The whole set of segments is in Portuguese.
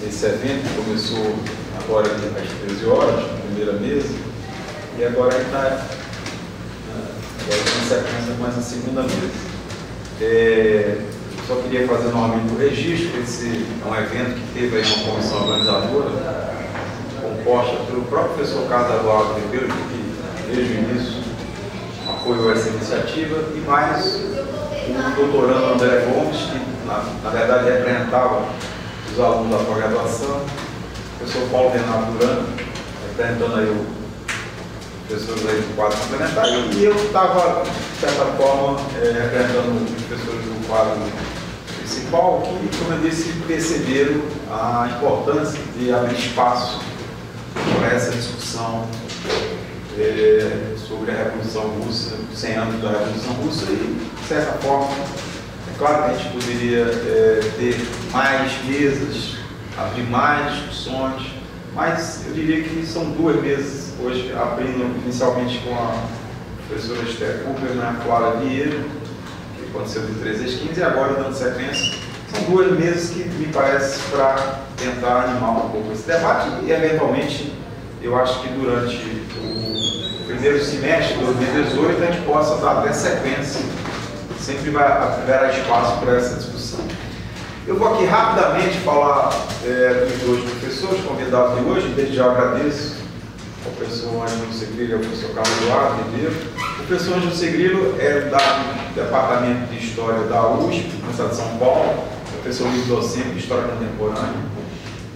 esse evento que começou agora às 13 horas, na primeira mesa, e agora está em sequência mais a segunda mesa. Só queria fazer novamente o registro. Esse é um evento que teve aí uma comissão organizadora, composta pelo próprio professor Carlos Eduardo Ribeiro, que desde o início apoiou essa iniciativa, e mais o doutorando André Gomes, que na verdade representava os alunos da pós-graduação, o professor Paulo Renato Duran, representando aí o professores aí do quadro complementar, e eu estava, de certa forma, representando os professores do quadro principal, que, como eu disse, perceberam a importância de abrir espaço para essa discussão sobre a Revolução Russa, 100 anos da Revolução Russa, e, de certa forma, é claro que a gente poderia ter mais mesas, abrir mais discussões, mas eu diria que são 2 mesas hoje, abrindo inicialmente com a professora Esther Cooper, a Flávia Vieira, que aconteceu de 13 às 15, e agora, dando sequência, são 2 mesas que me parece para tentar animar um pouco esse debate, e eventualmente eu acho que durante o primeiro semestre de 2018 a gente possa dar até sequência, sempre haverá espaço para essa discussão. Eu vou aqui rapidamente falar dos 2 professores convidados de hoje. Desde já agradeço ao professor Ângelo Segrilo e ao professor Carlos Eduardo Ribeiro. O professor Ângelo Segrilo é do Departamento de História da USP, na cidade de São Paulo, professor livre-docente de História Contemporânea,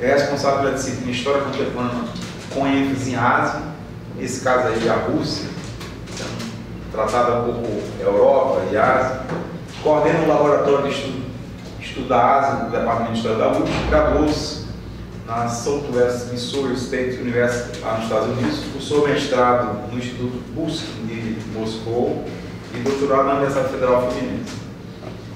é responsável pela disciplina História Contemporânea com ênfase em Ásia, nesse caso aí a Rússia, tratada um pouco Europa e Ásia, coordena o Laboratório de Estudo da Ásia do Departamento de História da USP, graduou-se na Southwest Missouri State University, lá nos Estados Unidos, cursou mestrado no Instituto Pushkin de Moscou e doutorado na Universidade Federal Fluminense.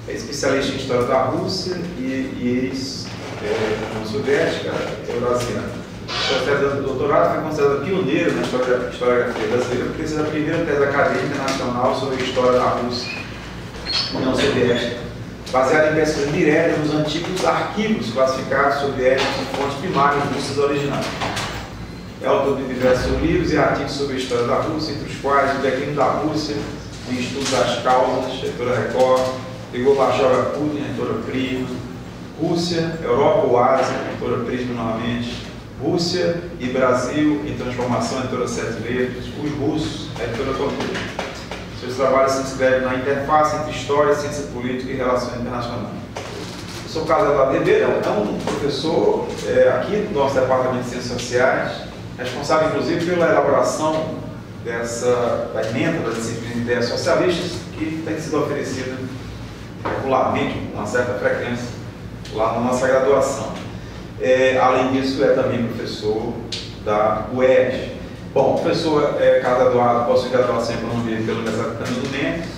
É especialista em História da Rússia e ex-União Soviética eurasiana. Sua tese de doutorado foi considerada pioneira na historiografia brasileira, porque essa é a primeira tese acadêmica nacional sobre a história da Rússia e União Soviética, baseada em pesquisas diretas nos antigos arquivos classificados soviéticos e fontes primárias russas originais. É autor de diversos livros e artigos sobre a história da Rússia, entre os quais O Declínio da Rússia, O Estudo das Causas, editora Record, Igor Bachar Putin, editora Prisma, Rússia, Europa ou Ásia, editora Prisma novamente, Rússia e Brasil em Transformação, editora Sete Letras, Os Russos, editora Conteúdo. Seus trabalhos se inscrevem na interface entre História, Ciência Política e Relações Internacionais. Eu sou Carlos Eduardo Ribeiro, é um professor aqui do nosso Departamento de Ciências Sociais, responsável inclusive pela elaboração da emenda da disciplina de ideias socialistas, que tem sido oferecida regularmente, com uma certa frequência, lá na nossa graduação. Além disso, é também professor da UERJ. Bom, professor Carlos Eduardo possui graduação em Economia pela Universidade Fernando Mendes,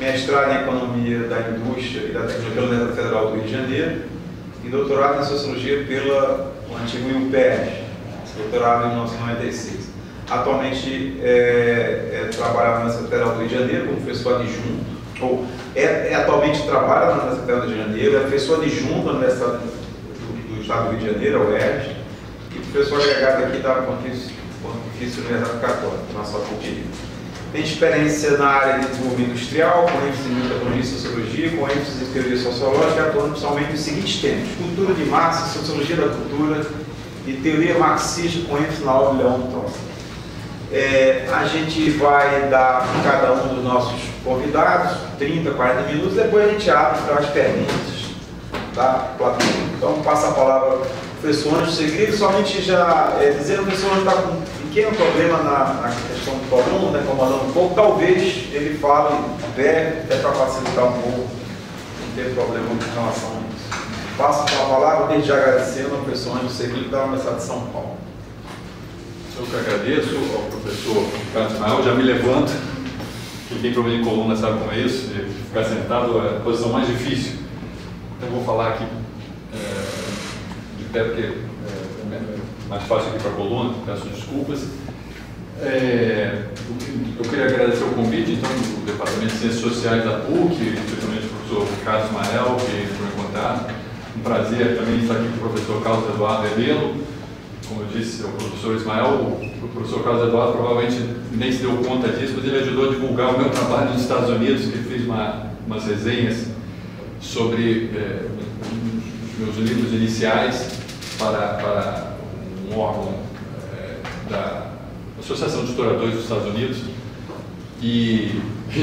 mestrado em Economia da Indústria e da Tecnologia pela Universidade Federal do Rio de Janeiro e doutorado em Sociologia pelo antigo UPERJ, doutorado em 1996. Atualmente trabalha na Universidade Federal do Rio de Janeiro como professor adjunto, ou atualmente trabalha na Universidade Federal do Rio de Janeiro, é professor adjunto na Universidade do Estado do Rio de Janeiro, a UERJ, e professor agregado aqui da Pontifícia Universidade Católica, nossa faculdade. Tem experiência na área de desenvolvimento industrial, com ênfase em metodologia e sociologia, com ênfase em teoria sociológica, atuando principalmente nos seguintes temas: cultura de massa, sociologia da cultura e teoria marxista, com ênfase na obra de Leon Trotsky. A gente vai dar para cada um dos nossos convidados 30, 40 minutos, depois a gente abre para as perguntas da plateia. Então, passa a palavra ao professor Ângelo Segrilo, somente já dizendo que o professor está com um pequeno problema na questão do coluna, está incomodando um pouco, talvez ele fale breve, até para facilitar um pouco, não ter problema com relação a isso. Passo a palavra, desde já agradecendo ao professor Ângelo Segrilo da Universidade de São Paulo. Eu que agradeço ao professor Carlos Ismael, já me levanto, quem tem problema de coluna sabe como é isso, ficar sentado é a posição mais difícil. Então eu vou falar aqui de pé, porque é mais fácil aqui para a coluna, peço desculpas. Eu queria agradecer o convite, então, do Departamento de Ciências Sociais da PUC, especialmente o professor Carlos Ismael, que entrou em contato, um prazer também estar aqui com o professor Carlos Eduardo Rebelo. Como eu disse, o professor Ismael, o professor Carlos Eduardo provavelmente nem se deu conta disso, mas ele ajudou a divulgar o meu trabalho nos Estados Unidos, que ele fez umas resenhas sobre os meus livros iniciais para um órgão da Associação de Historiadores dos Estados Unidos, e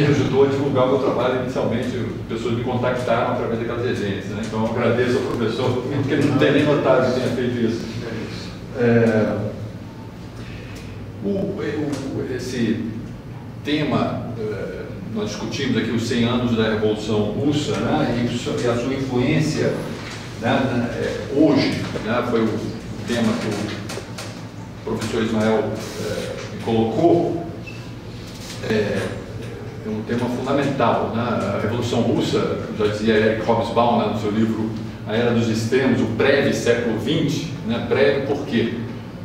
ajudou a divulgar o meu trabalho inicialmente. Pessoas me contactaram através daquelas resenhas, né? Então eu agradeço ao professor, porque ele não tem nem notado que tenha feito isso. Esse tema, nós discutimos aqui os 100 anos da Revolução Russa, né, e a sua influência, né, hoje, né, foi o tema que o professor Ismael me colocou. É um tema fundamental, né? A Revolução Russa, já dizia Eric Hobsbawm, né, no seu livro A Era dos Extremos, o breve século XX, né? Breve por quê?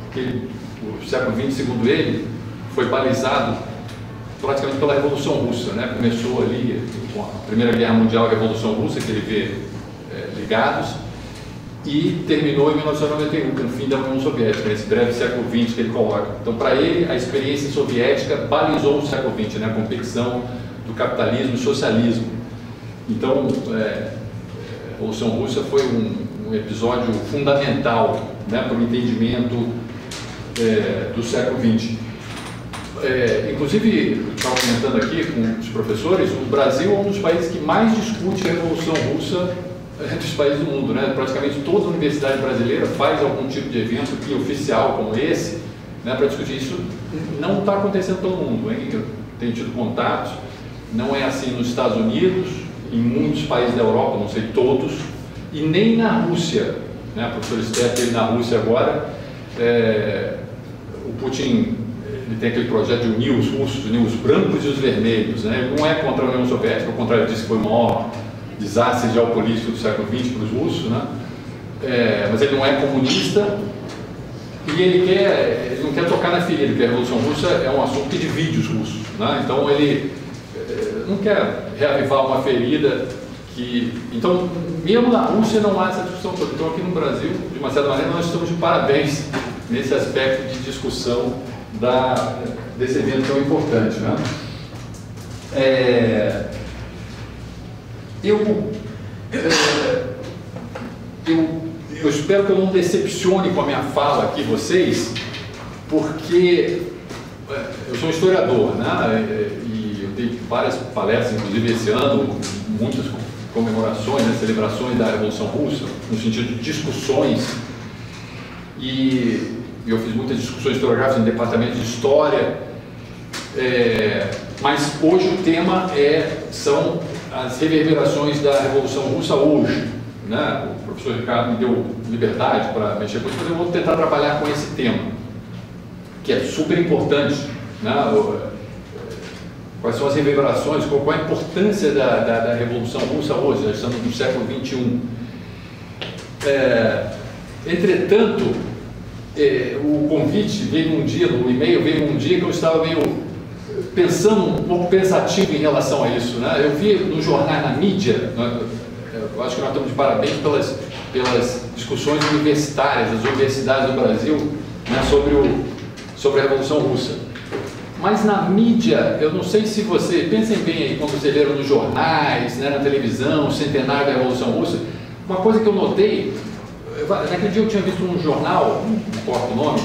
Porque o século XX, segundo ele, foi balizado praticamente pela Revolução Russa, né? Começou ali com a Primeira Guerra Mundial e a Revolução Russa, que ele vê ligados, e terminou em 1991, com o fim da União Soviética, nesse breve século XX que ele coloca. Então, para ele, a experiência soviética balizou o século XX, né? A competição do capitalismo e socialismo. Então, a Revolução Russa foi um episódio fundamental, né, para o entendimento do século XX. Inclusive, estava comentando aqui com os professores, o Brasil é um dos países que mais discute a Revolução Russa dos países do mundo, né? Praticamente toda universidade brasileira faz algum tipo de evento aqui oficial como esse, né, para discutir isso. Não está acontecendo em todo mundo, hein? Eu tenho tido contatos, não é assim nos Estados Unidos, em muitos países da Europa, não sei todos, e nem na Rússia, né? O professor Esther esteve na Rússia agora. O Putin, ele tem aquele projeto de unir os russos, unir os brancos e os vermelhos, né? Ele não é contra a União Soviética, ao contrário, disse que foi o maior desastre geopolítico do século XX para os russos, né? Mas ele não é comunista e ele não quer tocar na ferida, porque a Revolução Russa é um assunto que divide os russos, né? Então ele não quer reavivar uma ferida que... Então, mesmo na Rússia não há essa discussão toda. Então aqui no Brasil, de uma certa maneira, nós estamos de parabéns nesse aspecto de discussão desse evento tão importante, né? Eu espero que eu não decepcione com a minha fala aqui vocês, porque eu sou um historiador, né? E eu dei várias palestras, inclusive esse ano, muitas comemorações, né, celebrações da Revolução Russa, no sentido de discussões, e eu fiz muitas discussões historiográficas no departamento de História, mas hoje o tema são as reverberações da Revolução Russa hoje, né? O professor Ricardo me deu liberdade para mexer com isso, mas eu vou tentar trabalhar com esse tema, que é super importante, né? Quais são as reverberações, qual a importância da Revolução Russa hoje, nós estamos no século XXI. Entretanto, o convite veio um dia, no e-mail veio um dia que eu estava meio pensando, um pouco pensativo em relação a isso, né? Eu vi nos jornais, na mídia, eu acho que nós estamos de parabéns pelas discussões universitárias, das universidades do Brasil, né, sobre a Revolução Russa. Mas na mídia, eu não sei se pensem bem aí, quando vocês leram nos jornais, né, na televisão, o centenário da Revolução Russa, uma coisa que eu notei, naquele dia eu tinha visto um jornal, não importa o nome,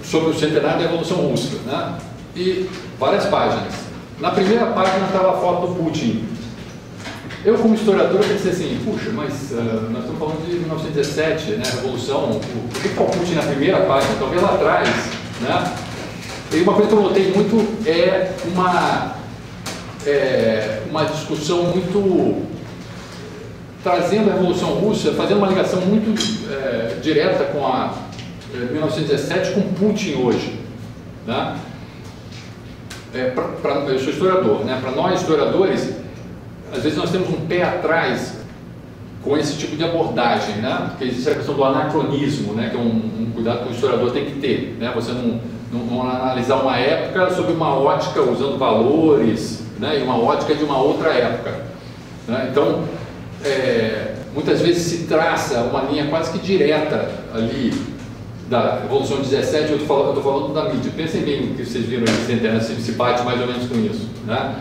sobre o centenário da Revolução Russa, né? E várias páginas. Na primeira página estava a foto do Putin. Eu, como historiador, pensei assim, puxa, mas nós estamos falando de 1917, né, a Revolução, por que está o Putin na primeira página? Talvez lá atrás, né? E uma coisa que eu notei muito é uma discussão muito trazendo a Revolução Russa, fazendo uma ligação muito direta com a 1917 com Putin hoje, né? Eu sou historiador, né? Para nós historiadores, às vezes nós temos um pé atrás com esse tipo de abordagem, né? Porque existe a questão do anacronismo, né? Que é um cuidado que o historiador tem que ter, né? Você não analisar uma época sob uma ótica usando valores, né? E uma ótica de uma outra época, né? Então, muitas vezes se traça uma linha quase que direta ali da Revolução 17, eu estou falando da mídia. Pensem bem no que vocês viram aí na internet, se bate mais ou menos com isso, né?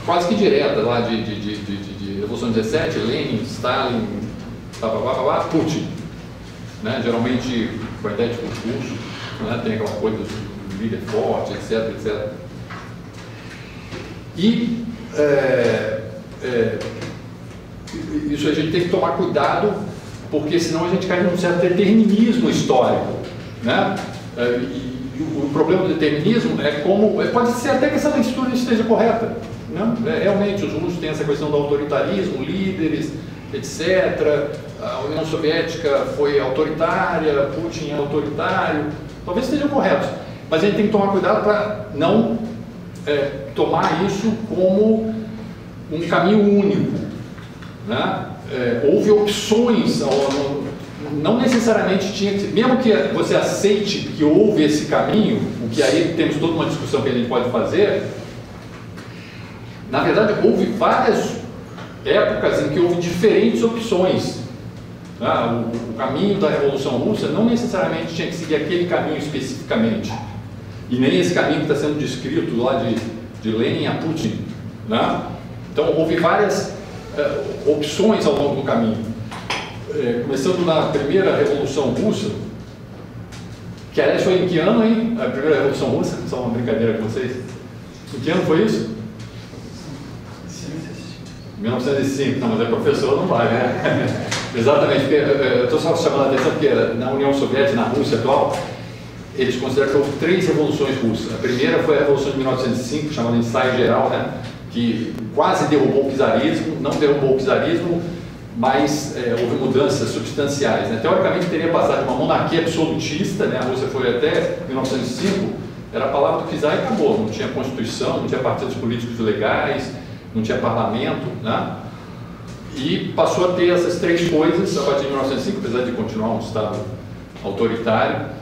Quase que direta lá de Revolução 17, Lenin, Stalin, Putin, né? Geralmente com a ideia de concurso, né? Tem aquela coisa do líder forte, etc, etc. E isso a gente tem que tomar cuidado, porque senão a gente cai num certo determinismo histórico, né? E o problema do determinismo é como... Pode ser até que essa leitura esteja correta, né? Realmente, os russos têm essa questão do autoritarismo, líderes, etc. A União Soviética foi autoritária, Putin é autoritário. Talvez estejam corretos, mas a gente tem que tomar cuidado para não tomar isso como um caminho único, né? Houve opções, não necessariamente tinha que ser, mesmo que você aceite que houve esse caminho, o que aí temos toda uma discussão que a gente pode fazer, na verdade houve várias épocas em que houve diferentes opções, né? O caminho da Revolução Russa não necessariamente tinha que seguir aquele caminho especificamente, e nem esse caminho que está sendo descrito lá de Lenin a Putin, né? Então houve várias opções ao longo do caminho. Começando na primeira Revolução Russa, que aliás foi em que ano, hein? A primeira Revolução Russa, só uma brincadeira com vocês. Em que ano foi isso? 1905, não, mas é professor, não vai, né? Exatamente, porque eu estou só chamando a atenção porque na União Soviética, na Rússia atual, eles consideram que houve 3 revoluções russas. A primeira foi a Revolução de 1905, chamada Ensaio Geral, né? Que quase derrubou o czarismo, não derrubou o czarismo, mas houve mudanças substanciais, né? Teoricamente teria passado de uma monarquia absolutista, né? A Rússia foi até 1905, era a palavra do czar e acabou, não tinha constituição, não tinha partidos políticos legais, não tinha parlamento, né? E passou a ter essas 3 coisas a partir de 1905, apesar de continuar um estado autoritário.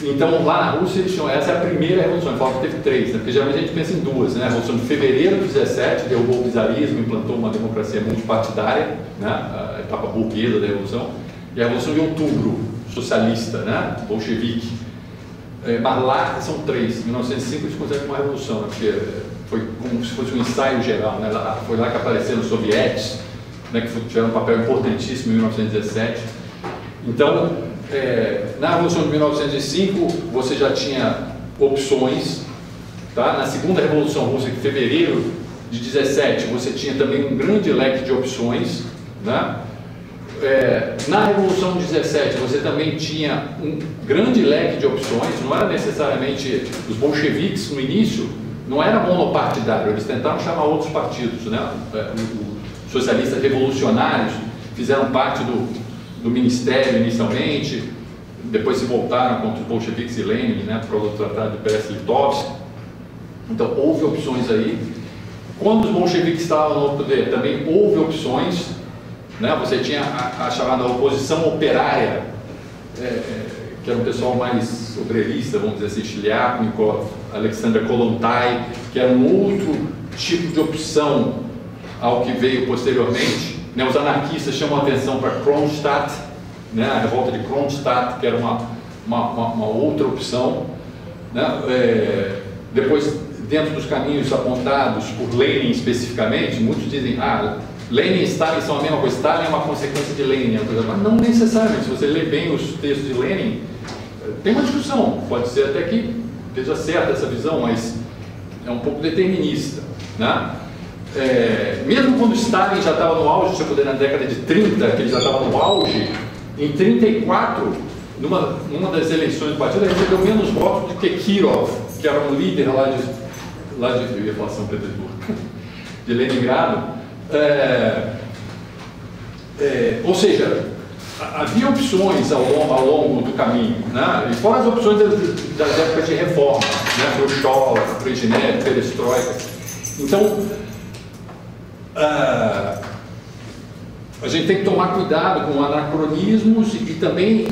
Então, lá na Rússia, eles tinham, essa é a primeira revolução, eu falo que teve 3, né? Porque geralmente a gente pensa em 2, né? A Revolução de Fevereiro de 17 derrubou o czarismo, implantou uma democracia multipartidária, né? A etapa burguesa da Revolução, e a Revolução de Outubro, socialista, né? Bolchevique. Mas lá são 3, em 1905 eles consideram uma revolução, né? Porque foi como se fosse um ensaio geral, né? Foi lá que apareceram os sovietes, né? Que tiveram um papel importantíssimo em 1917. Então, na Revolução de 1905 você já tinha opções, tá? Na segunda Revolução Russa, em fevereiro de 17, você tinha também um grande leque de opções, né? Na Revolução de 17 você também tinha um grande leque de opções, não era necessariamente os bolcheviques no início, não era monopartidário, eles tentaram chamar outros partidos, né? Os socialistas revolucionários fizeram parte do ministério inicialmente, depois se voltaram contra os bolcheviques e Lenin, né, por causa do tratado de Brest-Litovsk. Então houve opções aí. Quando os bolcheviques estavam no poder, também houve opções, né? Você tinha a chamada oposição operária, que era um pessoal mais obrerista, vamos dizer assim, Shliapnikov, Alexander Kollontai, que era um outro tipo de opção ao que veio posteriormente. Os anarquistas chamam a atenção para Kronstadt, né, a revolta de Kronstadt, que era uma outra opção, né? Depois, dentro dos caminhos apontados por Lenin especificamente, muitos dizem, Lenin e Stalin são a mesma coisa, Stalin é uma consequência de Lenin, mas não necessariamente. Se você lê bem os textos de Lenin, tem uma discussão, pode ser até que esteja certa essa visão, mas é um pouco determinista, né? Mesmo quando Stalin já estava no auge, se eu puder, na década de 30, que ele já estava no auge, em 34, numa das eleições do partido, ele recebeu menos votos do que Kirov, que era um líder lá de eu ia falar São Petersburgo, de Leningrado. Ou seja, havia opções ao longo do caminho, né? E fora as opções das épocas de reforma, né? Khrushchev, Brezhnev, Perestroika. Então, a gente tem que tomar cuidado com anacronismos e também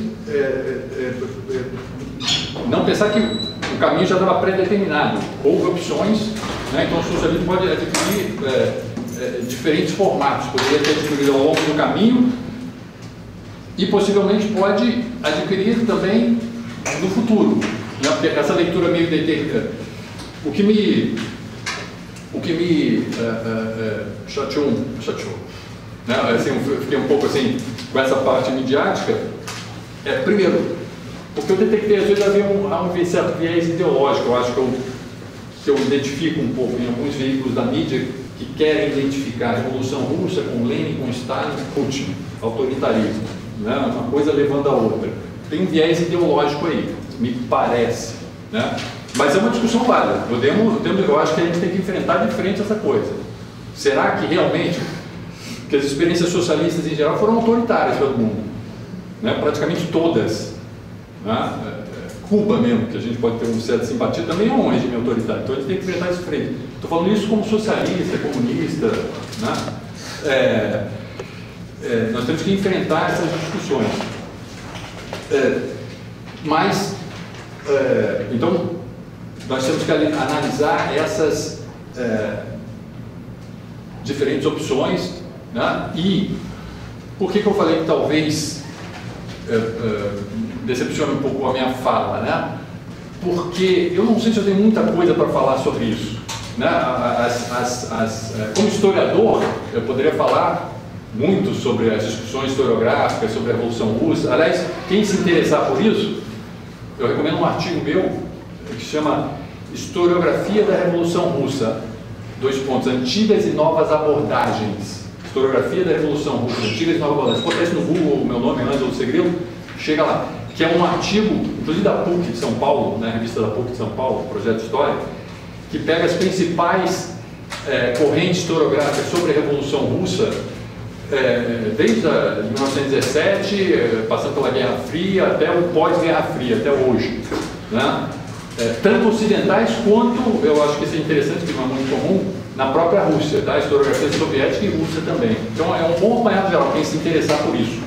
não pensar que o caminho já estava pré-determinado. Houve opções, né? Então o socialismo pode adquirir diferentes formatos, poderia ter adquirido ao longo do caminho e possivelmente pode adquirir também no futuro, né? Porque essa leitura meio determinada. O que me chateou, né? Assim, eu fiquei um pouco assim com essa parte midiática. Primeiro, porque eu detectei, às vezes havia um certo viés ideológico, eu acho que eu identifico um pouco em alguns veículos da mídia que querem identificar a Revolução Russa com Lenin, com Stalin, Putin, autoritarismo, né? Uma coisa levando a outra. Tem um viés ideológico aí, me parece, né? Mas é uma discussão válida. Eu acho que a gente tem que enfrentar de frente essa coisa. Será que realmente que as experiências socialistas em geral foram autoritárias pelo mundo? Né? Praticamente todas. Né? Cuba mesmo, que a gente pode ter um certo simpatia, também é um regime autoritário. Então a gente tem que enfrentar isso de frente. Estou falando isso como socialista, comunista. Né? Nós temos que enfrentar essas discussões. Então, nós temos que analisar essas diferentes opções, né? E por que eu falei que talvez decepcione um pouco a minha fala, né? Porque eu não sei se eu tenho muita coisa para falar sobre isso, né? Como historiador, eu poderia falar muito sobre as discussões historiográficas, sobre a Revolução Russa. Aliás, quem se interessar por isso, eu recomendo um artigo meu que se chama Historiografia da Revolução Russa, Antigas e Novas Abordagens. Historiografia da Revolução Russa, Antigas e Novas Abordagens. Se botar isso no Google, o meu nome, Ângelo Segrilo, chega lá. Que é um artigo, inclusive da PUC de São Paulo, né, revista da PUC de São Paulo, Projeto História, que pega as principais correntes historiográficas sobre a Revolução Russa, desde 1917, passando pela Guerra Fria, até o pós-Guerra Fria, até hoje, né? Tanto ocidentais quanto, eu acho que isso é interessante, que não é muito comum, na própria Rússia, tá? Historiografia soviética e russa também. Então é um bom apanhado geral, quem se interessar por isso.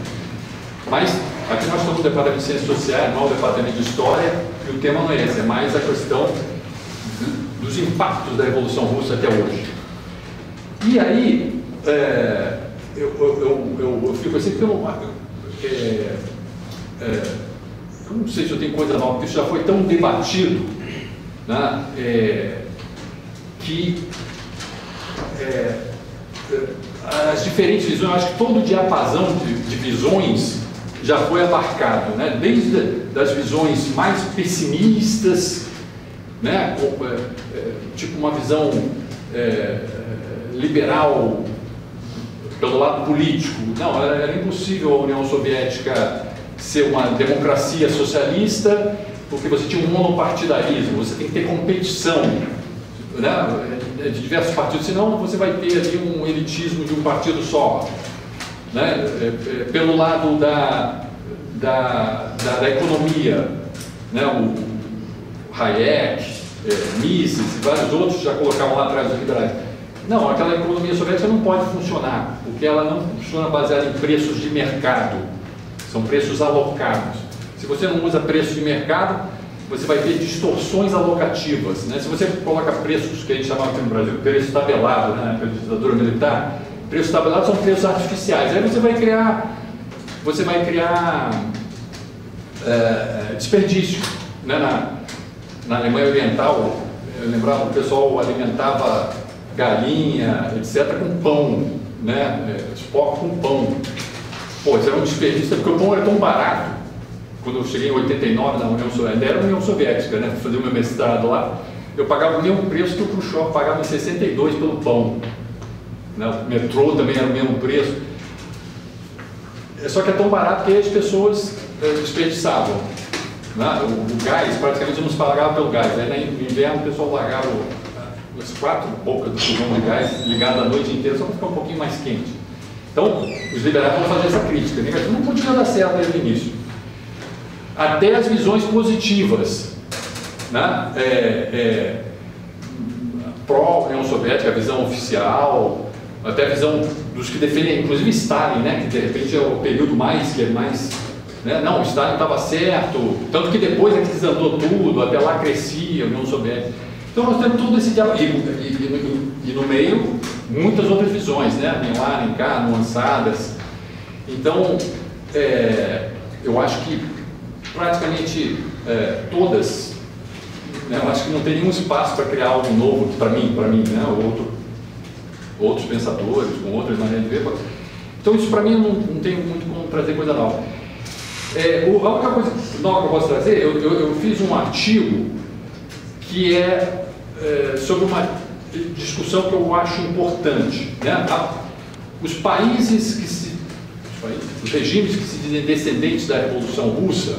Mas aqui nós estamos no departamento de Ciências Sociais, não é o departamento de História, e o tema não é esse, é mais a questão dos impactos da Revolução Russa até hoje. E aí, eu fico assim, porque eu não sei se eu tenho coisa nova, porque isso já foi tão debatido, né, que as diferentes visões, eu acho que todo o diapasão de visões já foi abarcado, né, desde das visões mais pessimistas, né, tipo uma visão liberal pelo lado político. Não, era impossível a União Soviética ser uma democracia socialista, porque você tinha um monopartidarismo, você tem que ter competição, né, de diversos partidos, senão você vai ter ali um elitismo de um partido só. Né? Pelo lado da economia, né? O Hayek, Mises e vários outros já colocavam lá atrás os liberais. Não, aquela economia soviética não pode funcionar, porque ela não funciona baseada em preços de mercado. São preços alocados. Se você não usa preços de mercado, você vai ter distorções alocativas, né? Se você coloca preços, que a gente chamava aqui no Brasil, preço tabelado, né? Na ditadura militar, preços tabelados são preços artificiais. Aí você vai criar desperdício, né? Na Alemanha Oriental, eu lembrava que o pessoal alimentava galinha, etc., com pão, né? Porco com pão. Pô, isso era um desperdício, porque o pão era tão barato. Quando eu cheguei em 89 na União Soviética, ainda era a União Soviética, né? Fui fazer o meu mestrado lá, eu pagava o mesmo preço que o Khrushchev pagava em 62 pelo pão. Né? O metrô também era o mesmo preço. Só que é tão barato que as pessoas desperdiçavam. Né? O gás, praticamente não se pagava pelo gás. Aí no inverno o pessoal largava as 4 bocas do fogão de gás ligado a noite inteira, só para ficar um pouquinho mais quente. Então, os liberais vão fazer essa crítica. Não podia dar certo desde o início. Até as visões positivas, né? Pró-União Soviética, a visão oficial, até a visão dos que defendem, inclusive Stalin, né? Que de repente é o período mais, né? Não, Stalin estava certo, tanto que depois é que desandou tudo, até lá crescia a União Soviética. Então nós temos todo esse diálogo, e no meio muitas outras visões, né? Nem lá, nem cá, nuançadas. Então, eu acho que praticamente todas, né? Eu acho que não tem nenhum espaço para criar algo novo para mim, né? Outros pensadores, com outras maneiras de ver. Então isso para mim não tem muito como trazer coisa nova. A única coisa nova que eu posso trazer, eu fiz um artigo que sobre uma discussão que eu acho importante, né? Os regimes que se dizem descendentes da Revolução Russa,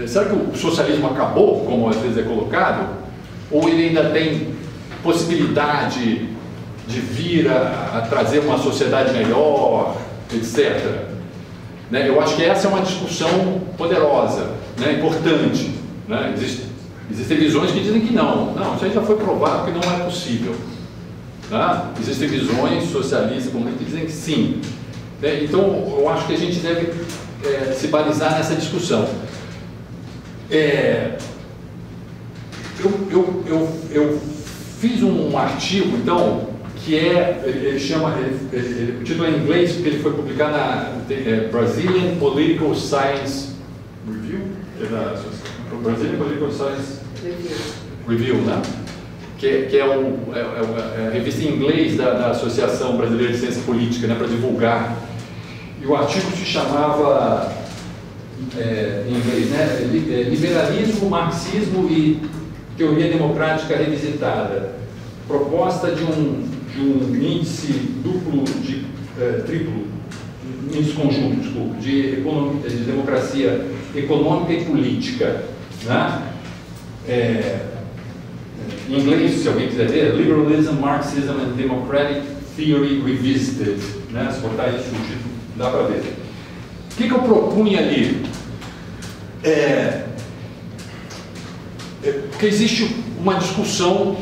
será que o socialismo acabou, como às vezes é colocado, ou ele ainda tem possibilidade de vir a trazer uma sociedade melhor, etc. Né? Eu acho que essa é uma discussão poderosa, né? Importante. Né? Existem visões que dizem que não, isso aí já foi provado que não é possível. Tá? Existem visões socialistas, comunistas, que dizem que sim. Né? Então, eu acho que a gente deve se balizar nessa discussão. Eu fiz um artigo, então, que ele chama, o título é em inglês, porque ele foi publicado na Brazilian Political Science Review, Brazilian Political Science Review, né? Que é a revista em inglês da Associação Brasileira de Ciência Política, né, para divulgar. E o artigo se chamava, em inglês, né, Liberalismo, Marxismo e Teoria Democrática Revisitada. Proposta de um índice triplo, índice conjunto, desculpa, de democracia econômica e política. Né? Em inglês, se alguém quiser ver, Liberalism, Marxism and Democratic Theory Revisited. Né? Se botar isso no título, dá para ver. O que eu propunha ali? Porque existe uma discussão,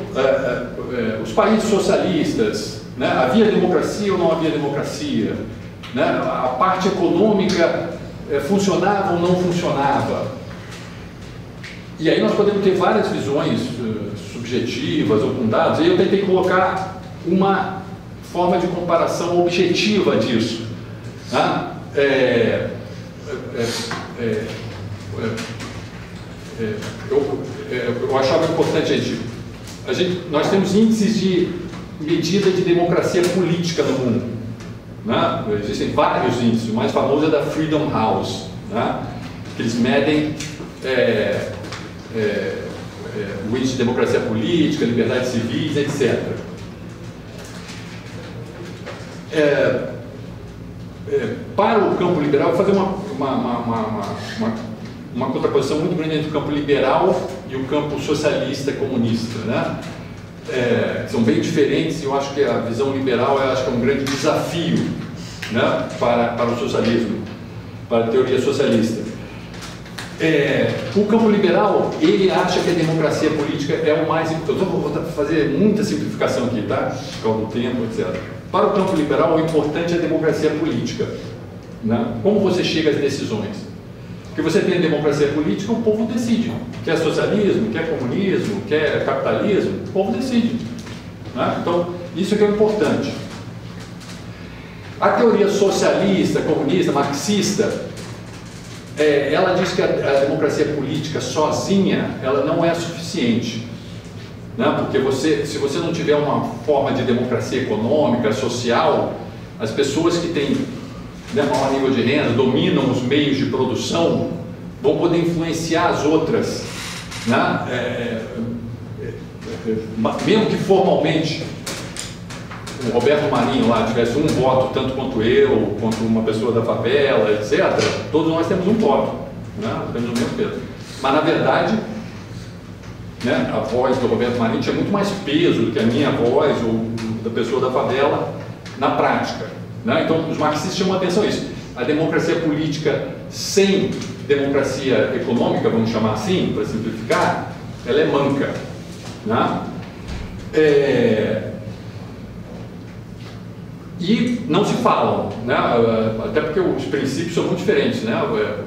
os países socialistas, né? Havia democracia ou não havia democracia? Né? A parte econômica funcionava ou não funcionava? E aí nós podemos ter várias visões subjetivas ou com dados, e eu tentei colocar uma forma de comparação objetiva disso. Né? Eu achava importante nós temos índices de medida de democracia política no mundo. Né? Existem vários índices, o mais famoso é da Freedom House, né? Que eles medem o índice de democracia política, liberdades civis, etc. Para o campo liberal, vou fazer uma contraposição muito grande entre o campo liberal e o campo socialista comunista, né? São bem diferentes, e eu acho que a visão liberal é um grande desafio, né, para o socialismo, para a teoria socialista. O campo liberal, ele acha que a democracia política é o mais importante. Eu vou fazer muita simplificação aqui, tá? Por causa do tempo, etc. Para o campo liberal, o importante é a democracia política, né? Como você chega às decisões? Porque você tem democracia política, o povo decide. Quer socialismo, quer comunismo, quer capitalismo, o povo decide. Né? Então, isso que é importante. A teoria socialista, comunista, marxista, ela diz que a democracia política sozinha, ela não é suficiente. Né? Porque se você não tiver uma forma de democracia econômica, social, as pessoas que têm maior nível de renda, dominam os meios de produção, vão poder influenciar as outras, né? Mesmo que formalmente o Roberto Marinho lá tivesse um voto, tanto quanto eu, quanto uma pessoa da favela, etc., todos nós temos um voto, né? Temos o mesmo peso. Mas, na verdade, né, a voz do Roberto Marinho tinha muito mais peso do que a minha voz ou da pessoa da favela na prática. Né? Então, os marxistas chamam a atenção a isso. A democracia política sem democracia econômica, vamos chamar assim, para simplificar, ela é manca. Né? E não se falam, né? Até porque os princípios são muito diferentes. Né?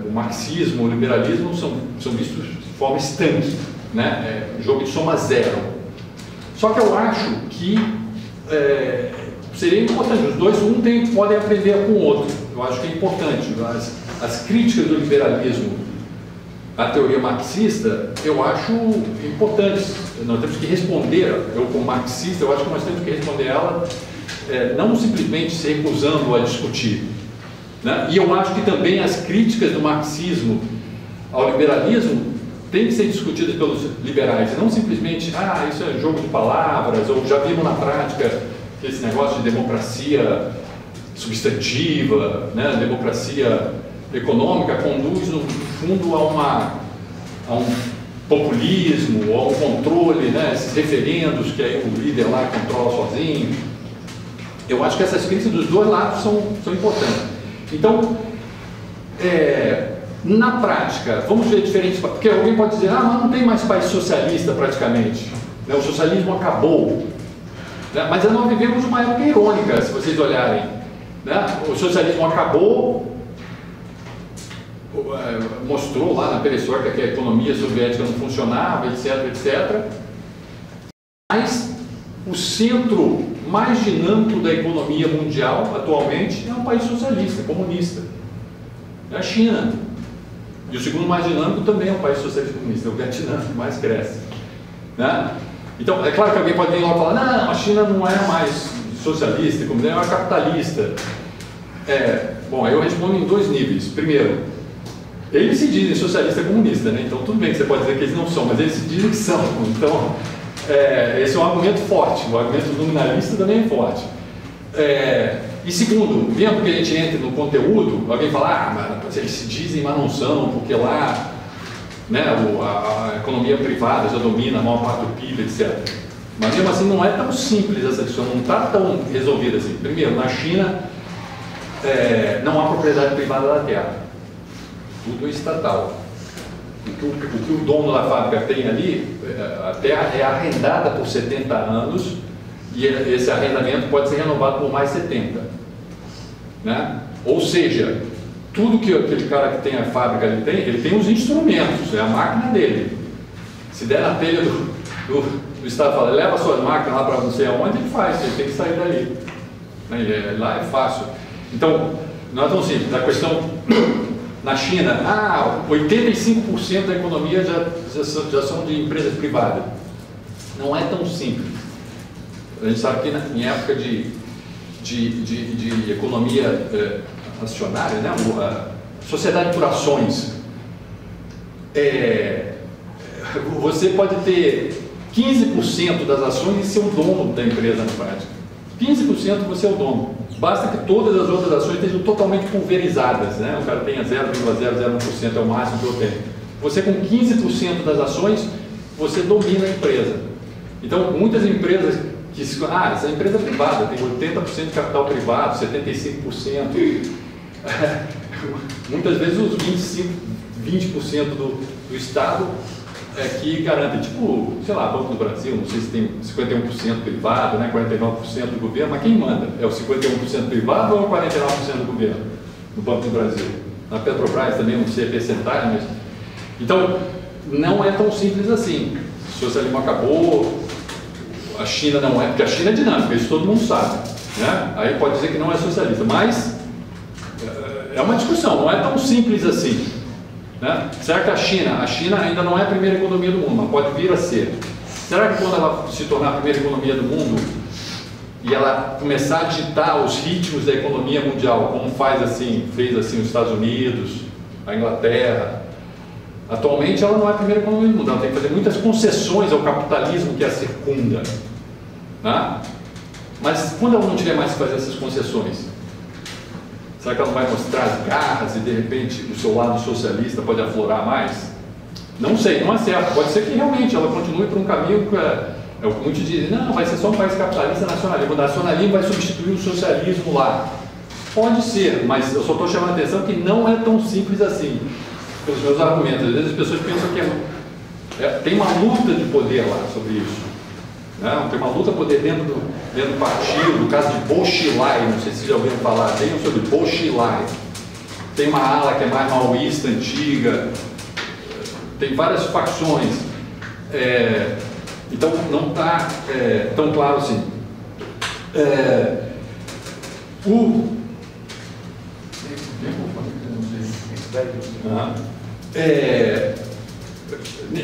O marxismo, o liberalismo são vistos de forma estanque. né? Jogo de soma zero. Só que eu acho que seria importante, os dois, podem aprender com o outro. Eu acho que é importante. As críticas do liberalismo à teoria marxista, eu acho importantes. Nós temos que responder, eu como marxista, eu acho que nós temos que responder ela, não simplesmente se recusando a discutir. Né? E eu acho que também as críticas do marxismo ao liberalismo têm que ser discutidas pelos liberais, não simplesmente, isso é jogo de palavras, ou já vimos na prática esse negócio de democracia substantiva, né? Democracia econômica conduz, no fundo, a um populismo, ou a um controle, né? Esses referendos que aí o líder lá controla sozinho. Eu acho que essas críticas dos dois lados são importantes. Então, na prática, vamos ver diferentes, porque alguém pode dizer, mas não tem mais país socialista praticamente, né? O socialismo acabou, né? Mas nós vivemos uma época irônica, se vocês olharem, né? O socialismo acabou, mostrou lá na perestroika que a economia soviética não funcionava, etc, etc, mas o centro mais dinâmico da economia mundial atualmente é um país socialista, comunista, é a China. E o segundo mais dinâmico também é um país socialista comunista, é o Vietnã, que mais cresce, né? Então, é claro que alguém pode vir lá e falar, não, a China não é mais socialista, como é capitalista. Bom, aí eu respondo em dois níveis. Primeiro, eles se dizem socialista comunista, né? Então tudo bem que você pode dizer que eles não são, mas eles se dizem que são. Então, esse é um argumento forte, o argumento nominalista também é forte. E segundo, mesmo que a gente entre no conteúdo, alguém fala, mas eles se dizem, mas não são, porque lá, né, a economia privada já domina a maior parte do PIB, etc. Mas mesmo assim não é tão simples essa discussão, não está tão resolvida assim. Primeiro, na China não há propriedade privada da terra, tudo é estatal. O que o dono da fábrica tem ali, a terra é arrendada por 70 anos e esse arrendamento pode ser renovado por mais 70. Né? Ou seja, tudo que aquele cara que tem a fábrica ali tem, ele tem os instrumentos, é a máquina dele. Se der na telha do Estado, fala, leva suas máquinas lá para não sei aonde, ele faz, ele tem que sair dali. Lá é fácil. Então, não é tão simples. A questão na China, 85% da economia já são de empresas privadas. Não é tão simples. A gente sabe que em época de economia acionária, né? A sociedade por ações, você pode ter 15% das ações e ser o dono da empresa na prática. 15% você é o dono. Basta que todas as outras ações estejam totalmente pulverizadas, né? O cara tenha 0,001% é o máximo que eu tenho. Você com 15% das ações, você domina a empresa. Então, muitas empresas que essa empresa é privada, tem 80% de capital privado, 75%. Muitas vezes os 20% do Estado que garantem, tipo, sei lá, Banco do Brasil, não sei se tem 51% privado, né, 49% do governo, mas quem manda? É o 51% privado ou o 49% do governo no Banco do Brasil? Na Petrobras também, não sei a percentagem, mas... Então, não é tão simples assim. O socialismo acabou, a China não é, porque a China é dinâmica, isso todo mundo sabe, né? Aí pode dizer que não é socialista, mas é uma discussão, não é tão simples assim, né? Será que a China ainda não é a primeira economia do mundo, mas pode vir a ser? Será que quando ela se tornar a primeira economia do mundo e ela começar a ditar os ritmos da economia mundial, como fez assim os Estados Unidos, a Inglaterra, atualmente ela não é a primeira economia do mundo, ela tem que fazer muitas concessões ao capitalismo que a circunda, né? Mas quando ela não tiver mais que fazer essas concessões, será que ela não vai mostrar as garras e de repente o seu lado socialista pode aflorar mais? Não sei, não é certo. Pode ser que realmente ela continue por um caminho que muitos dizem, não, vai ser só um país capitalista nacionalismo. O nacionalismo vai substituir o socialismo lá. Pode ser, mas eu só estou chamando a atenção que não é tão simples assim, pelos meus argumentos. Às vezes as pessoas pensam que tem uma luta de poder lá sobre isso. Não, tem uma luta de poder dentro do partido, no caso de Bolshoi, não sei se já ouviram falar, tem sobre Bolshoi. Tem uma ala que é mais maoísta, antiga, tem várias facções. Então não está tão claro assim.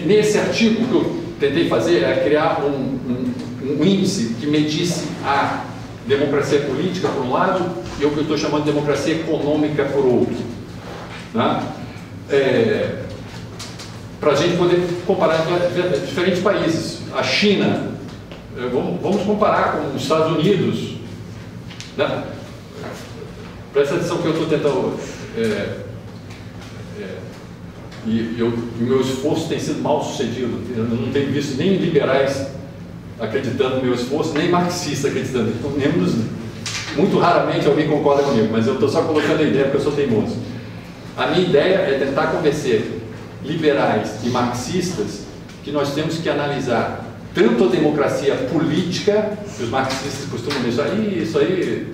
Nesse artigo, o que eu tentei fazer é criar um índice que medisse a democracia política por um lado e o que eu estou chamando de democracia econômica por outro, né? Para a gente poder comparar diferentes países. A China, vamos comparar com os Estados Unidos, né? Presta atenção que eu estou tentando... meu esforço tem sido mal sucedido. Eu não tenho visto nem liberais acreditando no meu esforço, nem marxistas acreditando. Então, muito raramente alguém concorda comigo, mas eu estou só colocando a ideia porque eu sou teimoso. A minha ideia é tentar convencer liberais e marxistas que nós temos que analisar tanto a democracia política, que os marxistas costumam dizer, isso aí,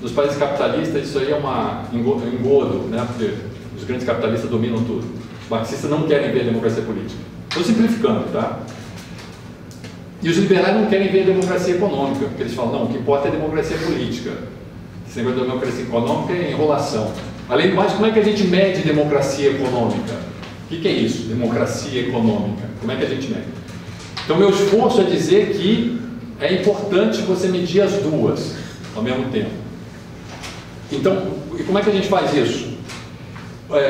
nos países capitalistas, isso aí é um engodo, né? Porque os grandes capitalistas dominam tudo. Os marxistas não querem ver a democracia política. Estou simplificando, tá? E os liberais não querem ver a democracia econômica, porque eles falam, não, o que importa é a democracia política. Esse negócio de democracia econômica é enrolação. Além do mais, como é que a gente mede democracia econômica? O que é isso, democracia econômica? Como é que a gente mede? Então, meu esforço é dizer que é importante você medir as duas ao mesmo tempo. Então, e como é que a gente faz isso?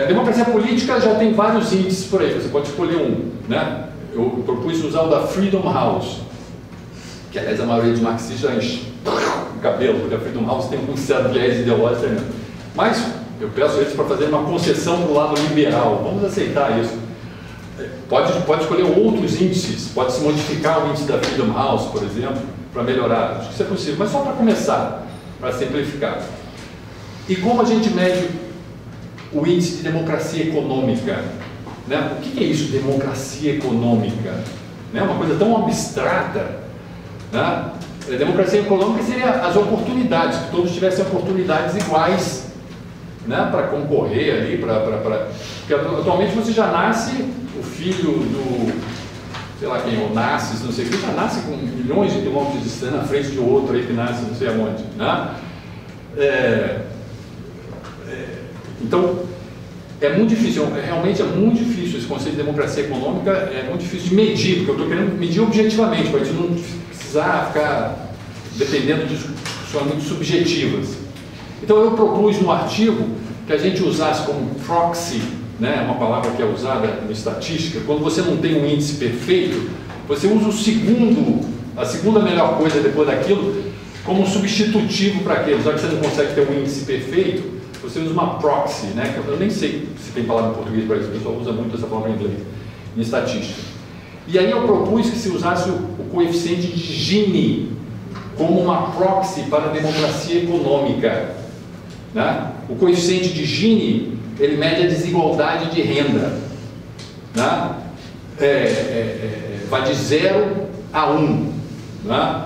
Democracia política já tem vários índices por aí, você pode escolher um, né? Eu propus usar o da Freedom House, que aliás a maioria dos marxistas enche o cabelo, porque a Freedom House tem um certo viés ideológico tremendo. Mas eu peço eles para fazer uma concessão para o lado liberal, vamos aceitar isso. Pode escolher outros índices, pode se modificar o índice da Freedom House, por exemplo, para melhorar, acho que isso é possível, mas só para começar, para simplificar. E como a gente mede o índice de democracia econômica? Né? O que é isso, democracia econômica? Né? Uma coisa tão abstrata. Né? Democracia econômica seria as oportunidades, que todos tivessem oportunidades iguais, né? Para concorrer ali, porque atualmente você já nasce, o filho do, sei lá quem, ou nasce, não sei o que, já nasce com milhões de quilômetros de distância na frente de outro aí que nasce não sei aonde. Né? Então, é muito difícil, realmente é muito difícil esse conceito de democracia econômica, é muito difícil de medir, porque eu estou querendo medir objetivamente, para a gente não precisar ficar dependendo de discussões muito subjetivas. Então eu propus no artigo que a gente usasse como proxy, né, uma palavra que é usada na estatística, quando você não tem um índice perfeito, você usa a segunda melhor coisa depois daquilo, como um substitutivo para aquilo, já que você não consegue ter um índice perfeito, você usa uma proxy, né? Eu nem sei se tem palavra em português para isso, o pessoal usa muito essa palavra em inglês, em estatística. E aí eu propus que se usasse o coeficiente de Gini como uma proxy para a democracia econômica. Né? O coeficiente de Gini, ele mede a desigualdade de renda. Né? Vai de 0 a 1. Né?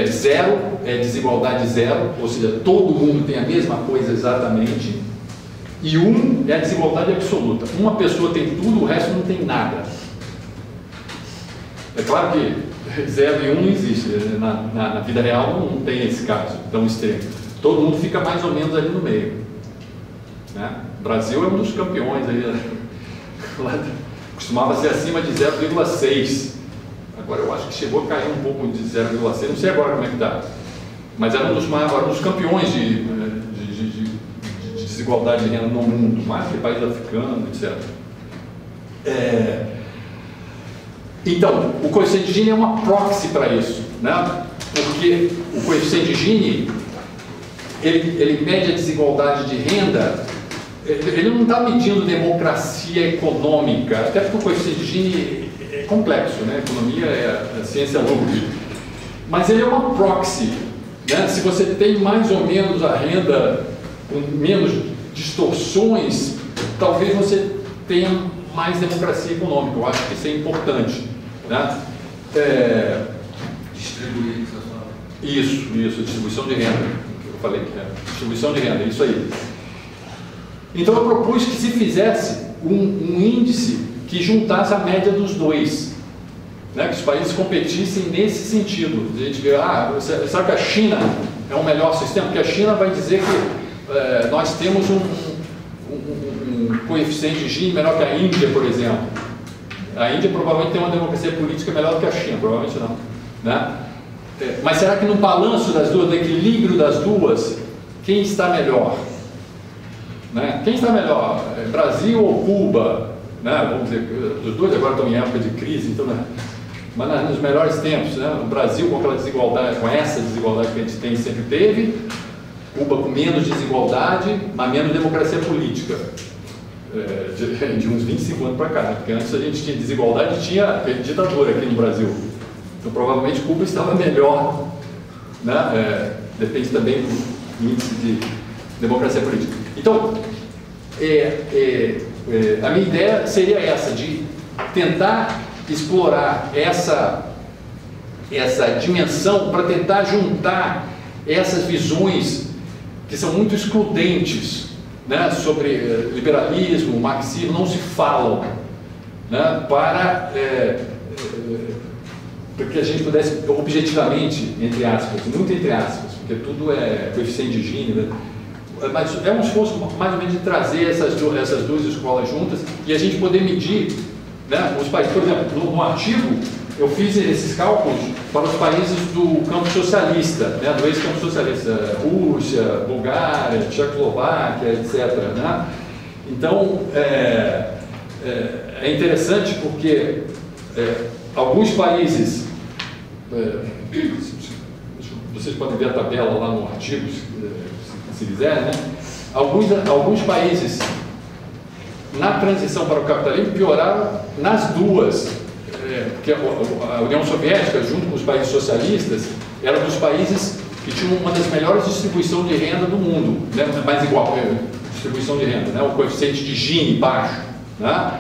0 é desigualdade zero, ou seja, todo mundo tem a mesma coisa exatamente, e 1 é a desigualdade absoluta. Uma pessoa tem tudo, o resto não tem nada. É claro que 0 e 1 não existe, na vida real não tem esse caso tão extremo. Todo mundo fica mais ou menos ali no meio. Né? O Brasil é um dos campeões aí, costumava ser acima de 0,6. Agora eu acho que chegou a cair um pouco de 0,6, não sei agora como é que está. Mas era um dos campeões de desigualdade de renda no mundo, mais que país africano, etc. Então, o coeficiente de Gini é uma proxy para isso, né? Porque o coeficiente de Gini, ele mede a desigualdade de renda, ele não está medindo democracia econômica, até porque o coeficiente de Gini é complexo, né? Economia é a ciência louca. Mas ele é uma proxy, né? Se você tem mais ou menos a renda com menos distorções, talvez você tenha mais democracia econômica. Eu acho que isso é importante, né? Distribuir, isso, distribuição de renda. Eu falei que é distribuição de renda, isso aí. Então eu propus que se fizesse um índice que juntasse a média dos dois. né, que os países competissem nesse sentido. A gente vê, será que a China é o melhor sistema? Porque a China vai dizer que nós temos um coeficiente de Gini menor que a Índia, por exemplo. A Índia provavelmente tem uma democracia política melhor do que a China, provavelmente não, né? Mas será que no balanço das duas, no equilíbrio das duas, quem está melhor? Né? Quem está melhor? Brasil ou Cuba? Né? Vamos dizer, os dois agora estão em época de crise, então, né? Mas nos melhores tempos, né? O Brasil com aquela desigualdade, com essa desigualdade que a gente tem, sempre teve, Cuba com menos desigualdade, mas menos democracia política, de uns 25 anos para cá, né? Porque antes a gente tinha desigualdade e tinha ditadura aqui no Brasil. Então provavelmente Cuba estava melhor, né? Depende também do índice de democracia política. Então, a minha ideia seria essa, de tentar explorar essa dimensão para tentar juntar essas visões que são muito excludentes, né, sobre liberalismo, marxismo, não se falam, né, para que a gente pudesse objetivamente, entre aspas, muito entre aspas, porque tudo é coeficiente de Gini, né, mas é um esforço mais ou menos de trazer essas duas escolas juntas e a gente poder medir, né, os países. Por exemplo, no artigo eu fiz esses cálculos para os países do campo socialista, né, do ex-campo socialista, Rússia, Bulgária, Tchecoslováquia, etc. Né? Então, é interessante porque alguns países, vocês podem ver a tabela lá no artigo, se quiser, né? Alguns países na transição para o capitalismo pioraram nas duas, porque a União Soviética, junto com os países socialistas, era dos países que tinham uma das melhores distribuições de renda do mundo, né? Mais igual, distribuição de renda, né? O coeficiente de Gini baixo, né?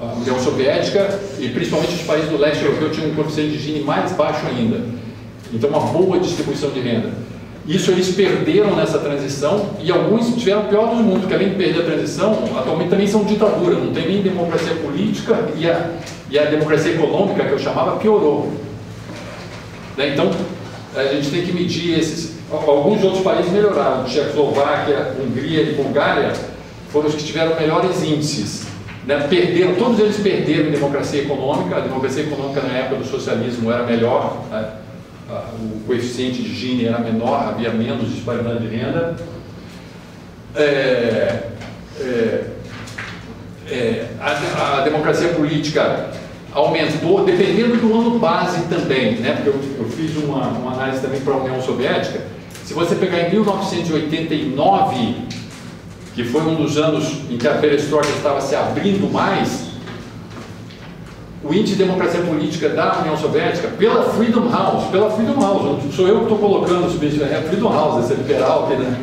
A União Soviética e principalmente os países do leste europeu tinham um coeficiente de Gini mais baixo ainda. Então, uma boa distribuição de renda. Isso eles perderam nessa transição e alguns tiveram o pior dos mundos, porque além de perder a transição, atualmente também são ditadura, não tem nem democracia política e a democracia econômica, que eu chamava, piorou. Né? Então, a gente tem que medir esses. Alguns outros países melhoraram, Tchecoslováquia, Hungria e Bulgária foram os que tiveram melhores índices. Né? Todos eles perderam em democracia econômica. A democracia econômica na época do socialismo era melhor, né? O coeficiente de Gini era menor, havia menos disparidade de renda. A democracia política aumentou, dependendo do ano base também, né? Porque eu fiz uma análise também para a União Soviética. Se você pegar em 1989, que foi um dos anos em que a perestroika estava se abrindo mais, o índice de democracia política da União Soviética, pela Freedom House, não sou eu que estou colocando os bichos, é a Freedom House, esse liberal, né?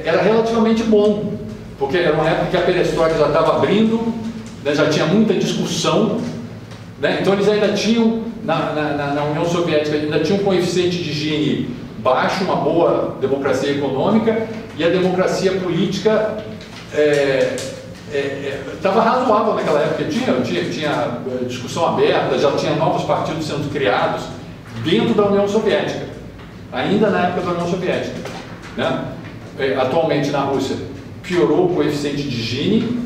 Era relativamente bom, porque era uma época que a perestroika já estava abrindo, né, já tinha muita discussão, né? Então eles ainda tinham, na União Soviética, ainda tinham um coeficiente de Gini baixo, uma boa democracia econômica, e a democracia política estava razoável naquela época, tinha discussão aberta, já tinha novos partidos sendo criados dentro da União Soviética, ainda na época da União Soviética, né? Atualmente na Rússia piorou o coeficiente de Gini,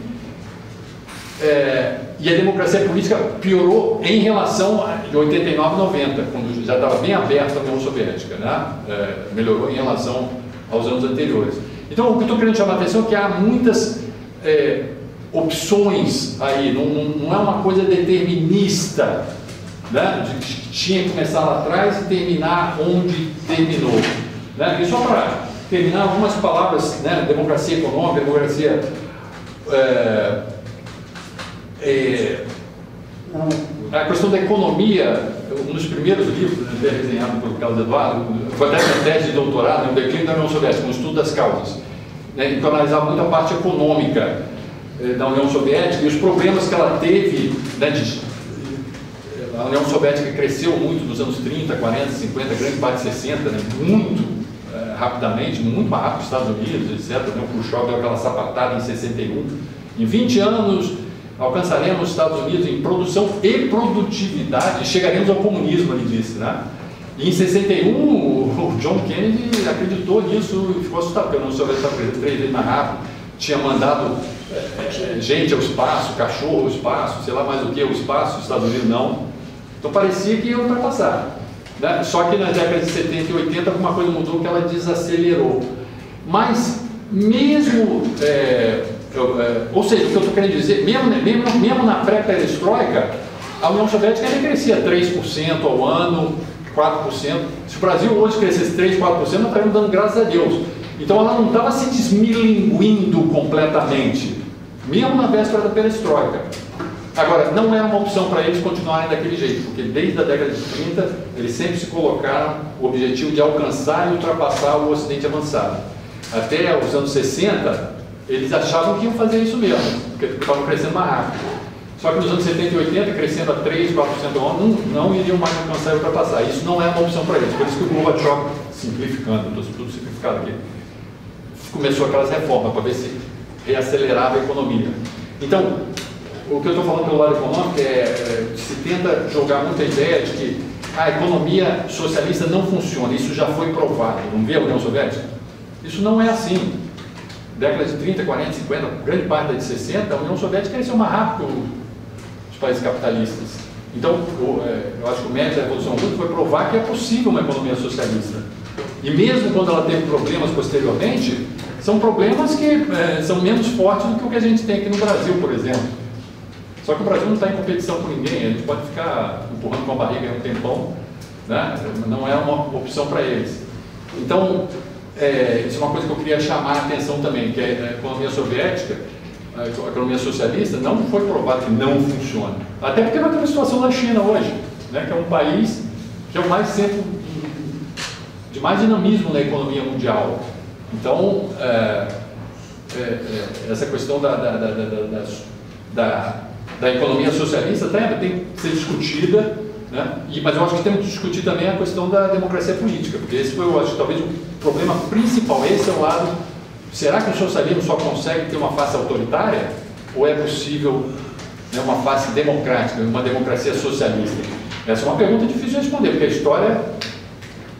e a democracia política piorou em relação de 89 e 90, quando já estava bem aberta a União Soviética, né? Melhorou em relação aos anos anteriores. Então, o que eu estou querendo chamar a atenção é que há muitas opções aí, não é uma coisa determinista, né? De tinha que começar lá atrás e terminar onde terminou, né? E só para terminar, algumas palavras, né? Democracia econômica, democracia... a questão da economia, um dos primeiros livros desenhado pelo Carlos Eduardo, foi até minha tese de doutorado, o declínio da União Soviética, um estudo das causas, né? Então analisava muito a parte econômica da União Soviética e os problemas que ela teve, né? A União Soviética cresceu muito nos anos 30, 40, 50, grande parte de 60, né? Muito rapidamente, muito mais rápido que os Estados Unidos, etc. O Khrushchev deu aquela sapatada em 61. Em 20 anos, alcançaremos os Estados Unidos em produção e produtividade e chegaremos ao comunismo, ele disse, né? E em 61, o John Kennedy acreditou nisso e ficou assustado, porque a União Soviética estava crescendo 3 vezes mais rápido, tinha mandado gente ao espaço, cachorro ao espaço, sei lá mais o que, ao espaço, os Estados Unidos não. Então parecia que ia ultrapassar, né? Só que nas décadas de 70 e 80 alguma coisa mudou que ela desacelerou. Mas mesmo, ou seja, o que eu estou querendo dizer, mesmo na pré-perestroika, a União Soviética ainda crescia 3% ao ano, 4%. Se o Brasil hoje crescesse 3%, 4%, nós estaríamos dando graças a Deus. Então ela não estava se desmilinguindo completamente, mesmo na véspera da perestroika. Agora, não era uma opção para eles continuarem daquele jeito, porque desde a década de 30 eles sempre se colocaram o objetivo de alcançar e ultrapassar o Ocidente avançado. Até os anos 60, eles achavam que iam fazer isso mesmo, porque estavam crescendo mais rápido. Só que nos anos 70 e 80, crescendo a 3%, 4% ao ano, não iriam mais alcançar e ultrapassar. Isso não é uma opção para eles. Por isso que o Gorbachev, simplificando, estou tudo simplificado aqui, começou aquelas reformas para ver se reacelerava a economia. Então, o que eu estou falando pelo lado econômico se tenta jogar muita ideia de que a economia socialista não funciona. Isso já foi provado. Não vê a União Soviética? Isso não é assim. Décadas de 30, 40, 50, grande parte da de 60, a União Soviética cresceu mais rápido que os países capitalistas. Então, eu acho que o mérito da Revolução Russa foi provar que é possível uma economia socialista. E mesmo quando ela teve problemas posteriormente, são problemas que são menos fortes do que o que a gente tem aqui no Brasil, por exemplo. Só que o Brasil não está em competição com ninguém, a gente pode ficar empurrando com a barriga um tempão, né? Não é uma opção para eles. Então, isso é uma coisa que eu queria chamar a atenção também, que a economia soviética, a economia socialista, não foi provado que não funciona. Até porque vai ter uma situação na China hoje, né? Que é um país que é o mais centro de mais dinamismo na economia mundial. Então, essa questão da economia socialista tem que ser discutida, né? Mas eu acho que temos que discutir também a questão da democracia política, porque esse foi, eu acho, talvez o problema principal. Esse é o lado, será que o socialismo só consegue ter uma face autoritária, ou é possível, né, uma face democrática, uma democracia socialista? Essa é uma pergunta difícil de responder, porque a história,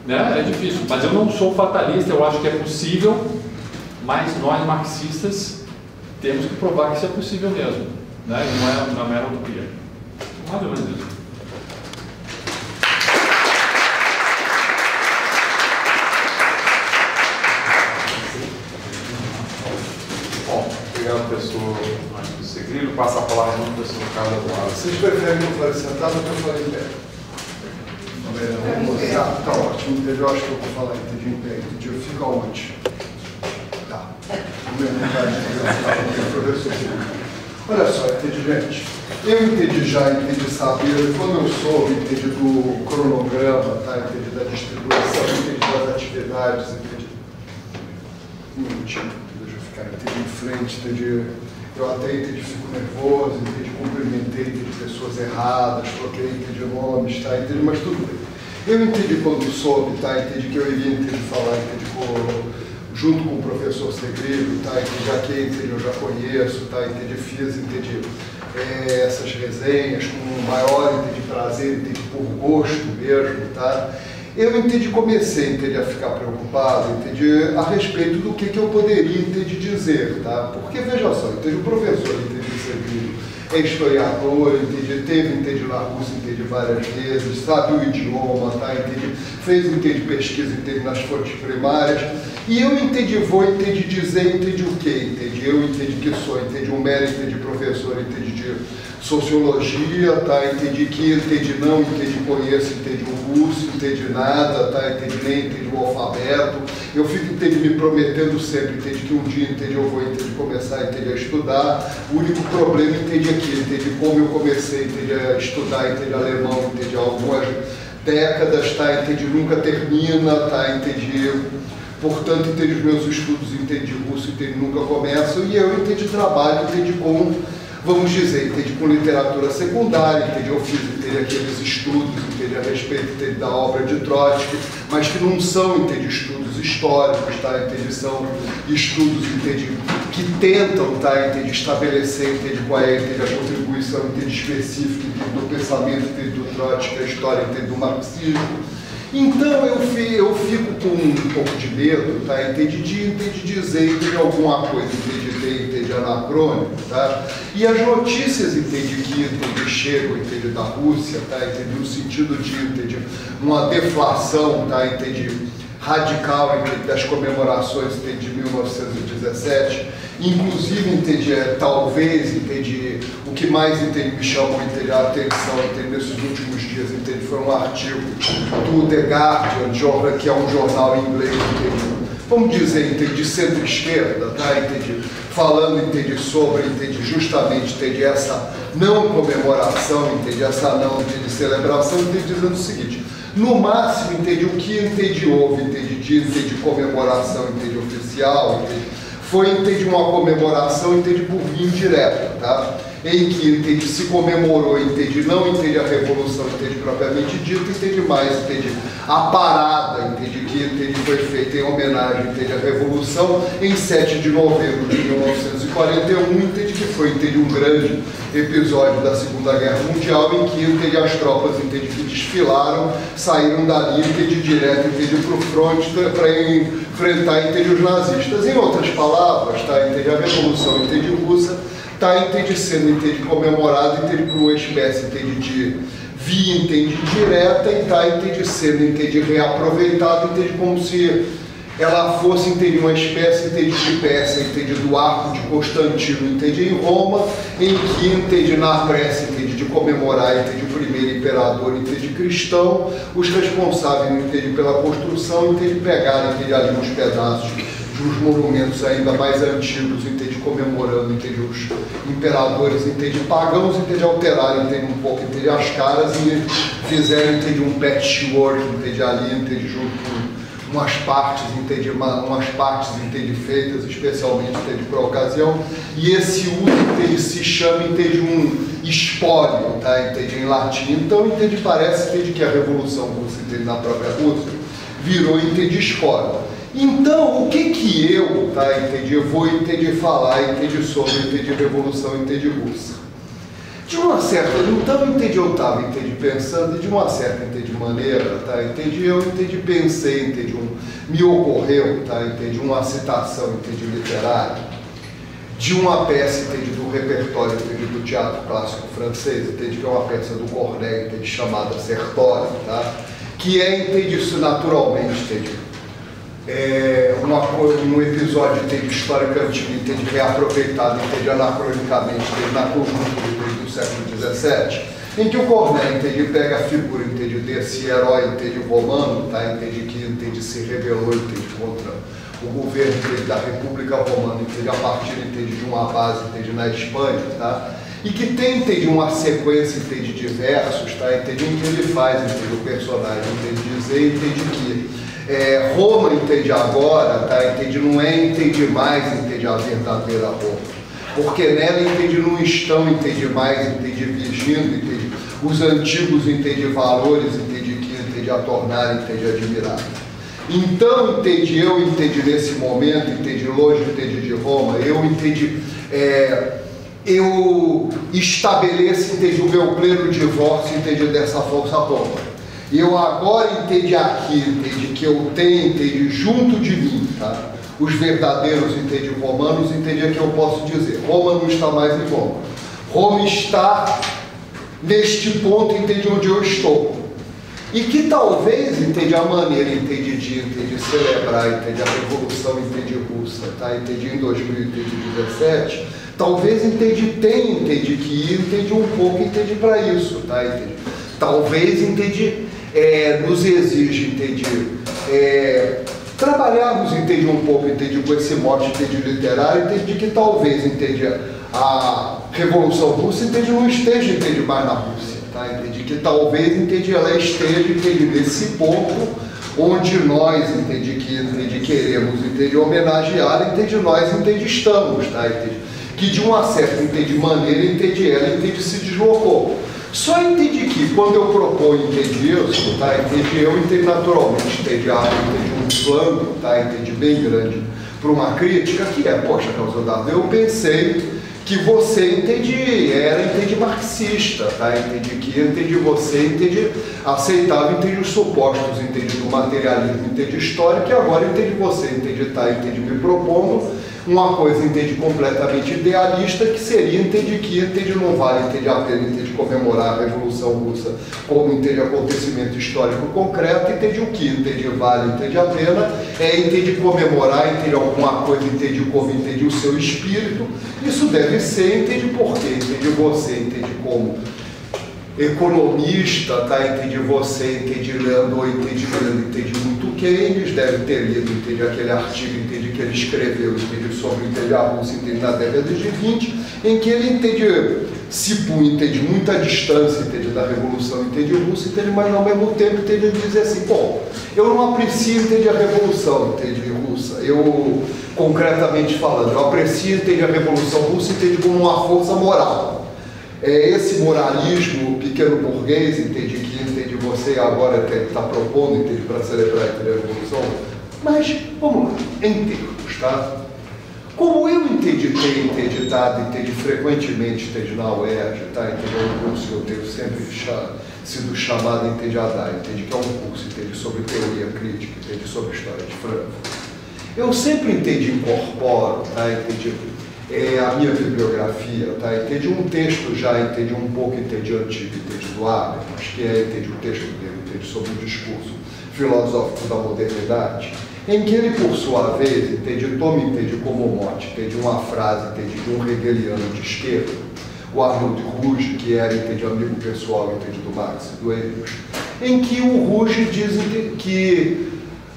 né, é difícil, mas eu não sou fatalista, eu acho que é possível, mas nós marxistas temos que provar que isso é possível mesmo, né? E não é mera utopia. Mais ou menos isso. Bom, obrigado, professor Marcos Segrilo. Passa a palavra ao professor Carlos Eduardo. Vocês preferem que eu fale sentado ou que eu fale em pé? Tá ótimo, entendi. Eu acho que eu vou falar em pé, entendi. Eu fico aonde? Tá. Olha só, entendi, gente. Eu entendi saber, quando eu soube, entendi do cronograma, tá? Entendi da distribuição, entendi das atividades, entendi. Um minutinho, deixa eu ficar, entendi em frente, entendi. Eu até entendi, fico nervoso, entendi, cumprimentei, entendi pessoas erradas, troquei, entendi nomes, tá? Entendi, mas tudo bem. Eu entendi quando soube, tá? Entendi que eu iria entendi falar, entendi junto com o professor Segrilo, tá? Entendi aqui, entendi, eu já conheço, tá? Entendi, fiz, entendi essas resenhas com o maior, entendi, prazer, entendi, por gosto mesmo, tá? Eu entendi, comecei, entendi, a ficar preocupado, entendi, a respeito do que eu poderia, entendi, dizer, tá? Porque, veja só, entendi, o professor, entendi, Segrilo, é historiador, entendi, teve, entendi, na Rússia, entendi, várias vezes, sabe o idioma, tá? Entendi, fez, entendi, pesquisa, entendi, nas fontes primárias, e eu entendi, vou, entendi, dizer, entendi o quê? Entendi, eu entendi que sou, entendi, um mero, entendi, professor, entendi, de sociologia, tá? Entendi que, entendi, não, entendi, conheço, entendi, o russo, entendi nada, tá? Entendi, nem, entendi, o alfabeto, eu fico, entendi, me prometendo sempre, entendi, que um dia, entendi, eu vou, entendi, começar, entendi, a estudar, o único problema, entendi, aqui, entendi, como eu comecei, entendi, a estudar, entendi, alemão, entendi, algumas décadas, tá? Entendi, nunca termina, tá? Entendi, portanto, entendi, os meus estudos, entendi, russo, entendi, nunca começam, e eu, entendi, trabalho, entendi, com, vamos dizer, entendi, com literatura secundária, entendi, eu fiz, entendi, aqueles estudos, entendi, a respeito, entendi, da obra de Trotsky, mas que não são, entende, estudos históricos, tá, entende, são estudos, entende, que tentam, tá, entende, estabelecer, entende, qual é, entende, a contribuição, entende, específica, entende, do pensamento, entende, do Trotsky, a história, entende, do marxismo. Então eu fico com um pouco de medo, tá, entende, de dizer, entende, alguma coisa, entende, anacrônico, tá? E as notícias, entende, que chegam, entende, da Rússia, tá, entende, no sentido de, entende, uma deflação, tá, entende, radical, entende, das comemorações, entende, de 1917, inclusive, entende, talvez, entende, o que mais, entende, me chamou, entende, a atenção, entende, nesses últimos dias, entende, foi um artigo do The Guardian, que é um jornal inglês, entende, vamos dizer, entende, de centro-esquerda, tá, entende, falando, entende, sobre, entende, justamente, entende, essa não comemoração, entende, essa não, entende, celebração, entende, dizendo o seguinte: no máximo, entende, o que, entende, houve, entende, de comemoração, entende, oficial, entende, foi, entende, uma comemoração, entende, por via indireta, tá? Em que, entende, se comemorou, entende, não, entende, a Revolução, entende, propriamente dita, entende, mais, entende, a parada, entende, que, entende, foi feita em homenagem, entende, à Revolução em 7 de novembro de 1941, entende, que foi, entende, um grande episódio da Segunda Guerra Mundial, em que, entende, as tropas, entende, que desfilaram, saíram dali, entende, direto, entende, para o fronte para enfrentar, entende, os nazistas. Em outras palavras, tá, entende, a Revolução, entende, russa, está, entende, sendo, entende, comemorada, entende, por uma espécie, entende, de via, entende, direta, e está, entende, sendo, entende, reaproveitada, entende, como se ela fosse, entende, uma espécie, entende, de peça, entende, do arco de Constantino, entende, em Roma, em que, entende, na prece, entende, de comemorar, entende, o primeiro imperador, entende, cristão, os responsáveis, entende, pela construção, entende, pegaram, entende, ali uns pedaços dos monumentos ainda mais antigos, entende, comemorando, entende, os imperadores, entende, pagãos, entende, alteraram, entende, um pouco, entende, as caras e fizeram, entende, um patchwork, entende, ali, entende, junto com umas partes, entende, umas partes, entende, feitas especialmente, entende, para a ocasião, e esse uso, entende, se chama, entende, um espólio, tá, entende, em latim. Então, entende, parece, entende, que a Revolução Russa, entende, na própria Rússia, virou, entende, espólio. Então, o que eu, tá, entendi, vou, entende, falar, entende, sobre, entende, Revolução, entende, russa? De uma certa, então, entende, eu estava, entende, pensando, e de uma certa, entende, maneira, tá, entendi, eu, entende, pensei, entende, me ocorreu, tá, entendi, uma citação, entende, literária, de uma peça, entende, do repertório, entende, do teatro clássico francês, entende, que é uma peça do Corneille, entende, chamada Sertori, tá, que é, entende, isso naturalmente, entende, um episódio, entende, histórico antigo, entende, reaproveitado, entende, anacronicamente, entende, na conjuntura, entende, do século XVII, em que o Corneille, entende, pega a figura, entende, desse herói, entende, romano, tá, entende, que, entende, se rebelou, entende, contra o governo, entende, da República Romana, entende, a partir, entende, de uma base, entende, na Espanha, tá, e que tem, entende, uma sequência, entende, de versos, tá, entende, em que ele faz, entende, o personagem, entende, dizer, entende, que Roma, entende, agora, tá, entende, não é, entende, mais, entende, a verdadeira Roma, porque nela, entende, não estão, entende, mais, entende, vigindo, entende, os antigos, entende, valores, entende, que, entende, a tornar, entende, admirável. Então, entende, eu, entende, nesse momento, entende, longe, entende, de Roma, eu, entende, eu estabeleço, entende, o meu pleno divórcio, entende, dessa falsa Roma. Eu agora, entende, aqui, entende, que eu tenho, entende, junto de mim, tá, os verdadeiros, entende, romanos, entende, é que eu posso dizer, Roma não está mais em Roma. Roma está neste ponto, entende, onde eu estou. E que talvez, entende, a maneira, entende, de celebrar, entende, a Revolução, entende, russa, tá, entende, em 2017, talvez, entende, tenha, entende, que ir, entende, um pouco, entende, para isso, tá, entende. Talvez, entende, nos exige, entende, trabalharmos, entende, um pouco, entende, com esse mote, entende, literário, entende, de que talvez, entende, a Revolução Russa, entende, não esteja, entende, mais na Rússia, tá, entende, que talvez, entende, ela esteja, entende, nesse ponto onde nós, entende, que, entende, queremos, entende, homenagear, entende, nós, entende, estamos, tá, entende, que de uma certa, entende, maneira, entende, ela, entende, se deslocou. Só entendi que quando eu proponho isso, tá? Eu entendi naturalmente, entendi um plano, tá? Entendi bem grande para uma crítica que é, poxa, Carlos, eu pensei que você entendi marxista, tá? Entendi você, aceitava, os supostos, do materialismo, histórico, e agora entendi você, me propondo uma coisa, completamente idealista, que seria, que não vale, a pena, comemorar a Revolução Russa como, acontecimento histórico concreto, o que, vale, a pena, comemorar, alguma coisa, como, o seu espírito. Isso deve ser, porque, você, como economista, tá? Você, lendo muito Keynes, deve ter lido, aquele artigo, que ele escreveu, sobre, a Rússia, na década de 20, em que ele, se punha, muita distância, da Revolução, Russa, mas ao mesmo tempo, ele diz assim, bom, eu não aprecio, a Revolução, Russa, eu, concretamente falando, eu aprecio, a Revolução Russa, como uma força moral. É esse moralismo pequeno burguês, que você agora está propondo, para celebrar a Revolução, mas, vamos lá, em termos, tá? Como eu tenho dado, frequentemente, na UERJ, tá? É um curso que eu tenho sempre sido chamado, a dar, que é um curso, sobre teoria crítica, sobre história de Frankfurt. Eu sempre, incorporo, tá? A minha bibliografia, tá? Um texto já, um pouco, antigo, do Habermas, que é, o texto dele, sobre o discurso filosófico da modernidade, em que ele, por sua vez, toma, como mote, uma frase, de um hegeliano de esquerda, o Arnold Ruge, que era, amigo pessoal, do Marx e do Engels, em que o Ruge diz que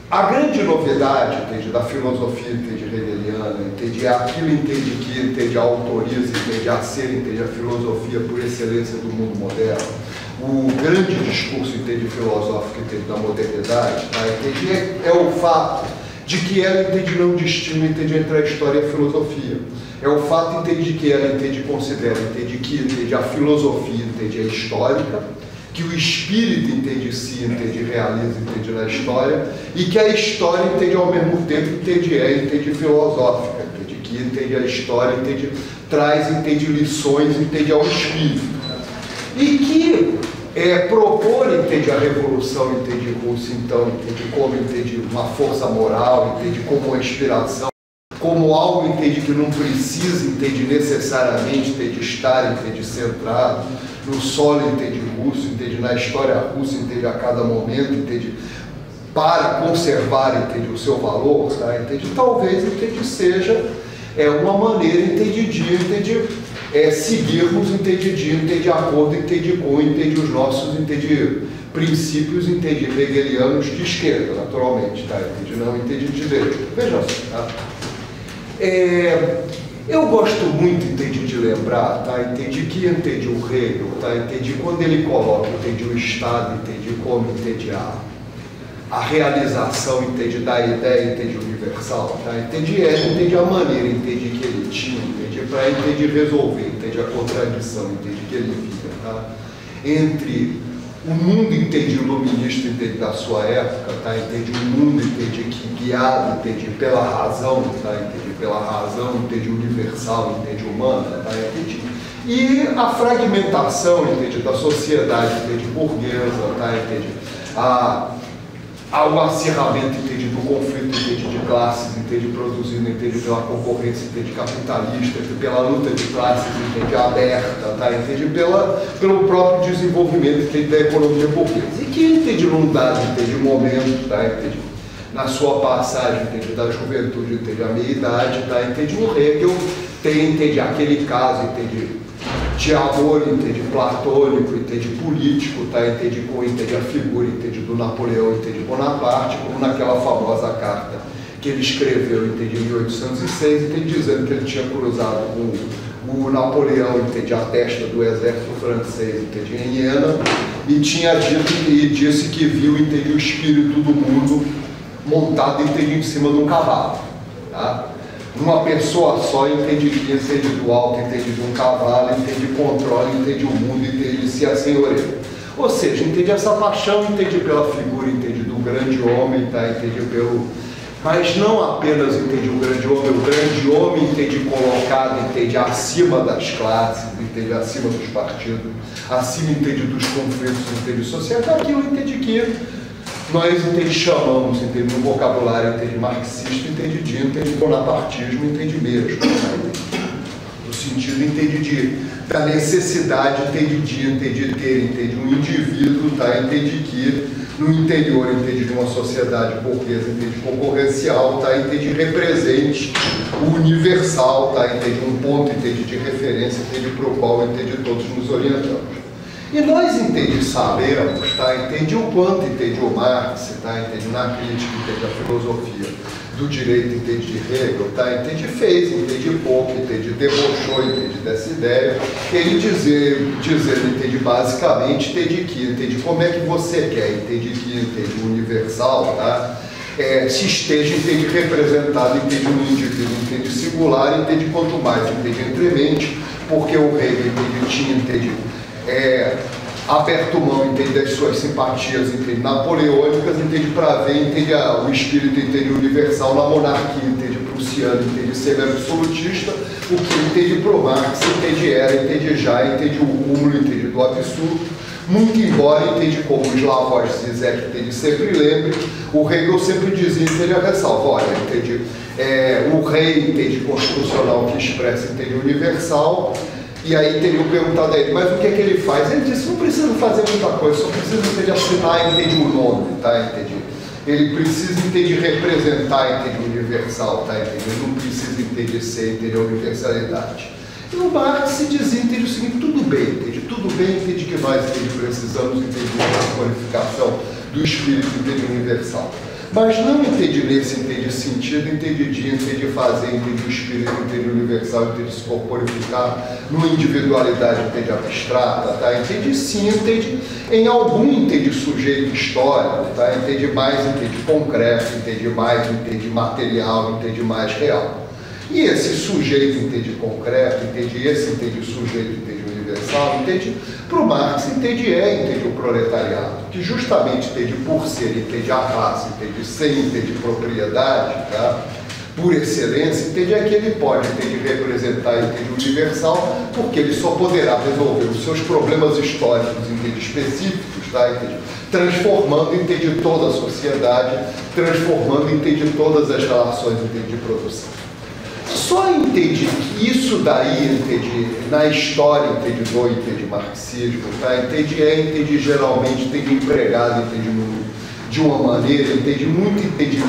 a grande novidade, da filosofia, hegeliana, é aquilo, que, autoriza, a ser, a filosofia por excelência do mundo moderno, o grande discurso, filosófico, da modernidade, tá? É o fato de que ela, não distingue, entre a história e a filosofia. É o fato, de que ela, considera, que, a filosofia, é histórica, que o espírito, si, realiza, na história, e que a história, ao mesmo tempo, é, filosófica, que, a história, traz, lições, ao espírito. E que propor, a Revolução, Russa, então, como, uma força moral, como uma inspiração, como algo, que não precisa, necessariamente, estar, centrado no solo, russo, na história russa, a cada momento, para conservar, o seu valor, tá? Talvez, seja uma maneira, de seguirmos, de acordo, com, os nossos, princípios, hegelianos de esquerda, naturalmente, tá? Não, de direita. Veja só, tá? Eu gosto muito, de lembrar, tá? Que, o Hegel, tá? Quando ele coloca, o Estado, como, a realização, da ideia, universal, tá? A maneira, que ele tinha, para, resolver, a contradição, que ele via, tá? Entre o mundo, iluminista, da sua época, tá? O mundo, que guiado, pela razão, tá? Pela razão, universal, humana, tá? E a fragmentação, da sociedade, burguesa, tá? Ao acirramento, do conflito, de classes, produzido, pela concorrência, capitalista, pela luta de classes, aberta, tá? Pelo próprio desenvolvimento, da economia burguesa. E que, num dado, momento, tá? Na sua passagem, da juventude, à meia-idade, tá? O Hegel tem, aquele caso, de amor, platônico, político, tá? Com, a figura, do Napoleão, Bonaparte, como naquela famosa carta que ele escreveu, em 1806, dizendo que ele tinha cruzado com o Napoleão, a testa do exército francês, em Iena, e tinha dito, e disse que viu, o espírito do mundo montado, em cima de um cavalo, tá? uma pessoa só entende que entende do alto, entende de um cavalo, entende controle, entende o mundo, entende se assenhoreia. Ou seja, entende essa paixão, entende pela figura, entende do grande homem, tá? Entende pelo... Mas não apenas entende o grande homem entende colocado, entende acima das classes, entende acima dos partidos, acima entende dos conflitos, entende sociedade, aquilo entende que nós chamamos, entende no vocabulário, entende marxista, entende de, entende bonapartismo, entende mesmo, no sentido entende da necessidade, entende de, entende ter, entende um indivíduo, tá? Entende que no interior, entende de uma sociedade burguesa, entende concorrencial, tá? Entende represente o universal, tá? Entende um ponto, entende de referência, entende para o qual, entende todos nos orientamos. E nós, entende, sabemos, tá? Entende o quanto, entende o Marx, tá? Entende na crítica, entende a filosofia do direito, entende de Hegel, tá? Entende fez, entende pouco, entende debochou, entende dessa ideia. Ele dizendo, entende basicamente, entende que, entende como é que você quer, entende que, entende o universal, tá? Se esteja, entende representado, entende no indivíduo, entende singular, entende quanto mais, entende entremente, porque o Hegel, entende tinha, entende aberto mão, entende das suas simpatias, entende napoleônicas, entende para ver, entende o espírito, entende universal na monarquia, entende prussiana, entende semi-absolutista, o que entende pro Marx, entende era, entende já, entende o cúmulo, entende do absurdo, muito embora, entende como os Slavoj Zizek, entende sempre lembre, o Hegel sempre dizia, entende a ressalva, olha, entende o rei, entende constitucional que expressa, entende universal. E aí teriam perguntado a ele, mas o que é que ele faz? Ele disse, não precisa fazer muita coisa, só precisa, entende, assinar, entende o nome, tá? Entende? Ele precisa, entende, representar, entende, o universal, tá? Entende? Ele não precisa, entende, ser, entende, a universalidade. E o Marx se dizia, entende, o seguinte, tudo bem, entende, que nós, entende, precisamos, entende, de uma qualificação do espírito, entende, universal. Mas não entende nesse, entende sentido, entende de, entende fazer, entende o espírito, entende universal, entende se corporificar numa individualidade, entende abstrata, tá? Entende sim, entende em algum, entende sujeito histórico, tá? Entende mais, entende concreto, entende mais, entende material, entende mais real. E esse sujeito, entende concreto, entende esse, entende sujeito, entende universal, entende para o Marx, entende o proletariado, que justamente, entende por ser, entende a raça, entende sem, entende propriedade, tá? Por excelência, entende que ele pode, entende representar, entende o universal, porque ele só poderá resolver os seus problemas históricos, entende específicos, tá? Entende? Transformando, entende toda a sociedade, transformando, entende todas as relações, entende de produção. Só entende que isso daí, entende, na história, entende, do, entende, marxismo, tá? Entende geralmente, entende, empregado, entende, de uma maneira, entende, muito, entende,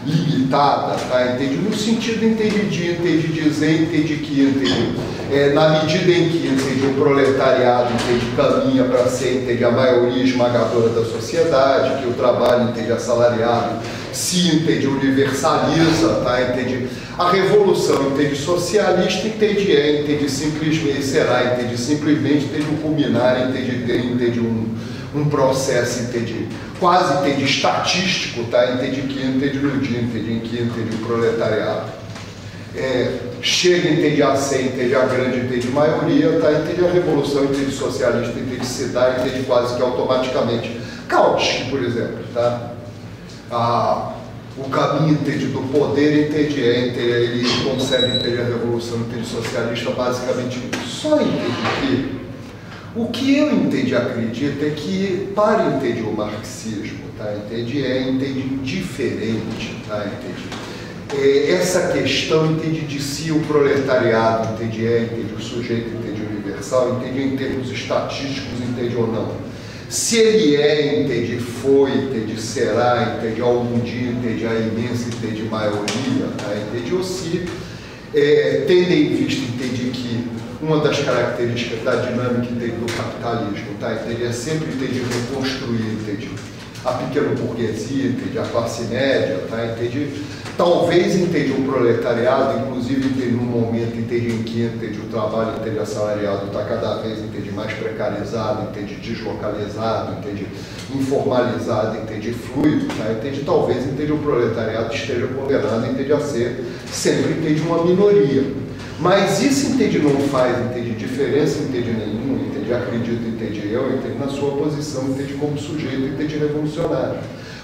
limitada, tá? Entende, no sentido, entende, de dizer, entende, que, entende, na medida em que, entende, o proletariado, entende, caminha para ser, entende, a maioria esmagadora da sociedade, que o trabalho, entende, assalariado, se, entende, universaliza, tá? Entende, a revolução, entende, socialista, entende, simplesmente será, entende, simplesmente, entende, um culminar, entende, um processo, entende, quase, entende, estatístico, tá? Entende, que, entende, no dia, entende, em que, entende, o proletariado chega, entende, a ser, entende, a grande, entende, maioria, tá? Entende, a revolução, entende, socialista, entende, se dá, entende, quase que automaticamente. Kautsky, por exemplo, tá? O caminho, entende, do poder, entende, ele consegue, entende, a revolução, entende, socialista, basicamente só entende que o que eu, entende, acredito é que, para, entende, o marxismo, tá? Entende, diferente, tá? Entende, essa questão, entende, de si o proletariado, entende, o sujeito, entende, universal, entende, em termos estatísticos, entende, ou não. Se ele entende, foi, entende, será, entende, algum dia, entende, a imensa, entende, maioria, tá? Entende, ou se, tendo em vista, entende, que uma das características da dinâmica, entende, do capitalismo, tá? Entende, é sempre, entende, reconstruir, entende, a pequena burguesia, entende? A classe média, tá? Entende? Talvez, entende, o proletariado, inclusive, entende, num momento, entende, em que, entende, o trabalho, entende, assalariado está cada vez, entende, mais precarizado, entende, deslocalizado, entende, informalizado, entende, fluido, tá? Entende? Talvez, entende, o proletariado esteja condenado, entende, a ser sempre, entende, uma minoria. Mas isso, entende, não faz, entende, diferença, entende, nenhuma, entende, acredito, entende, eu, entende, na sua posição, entende, como sujeito, entende, revolucionário.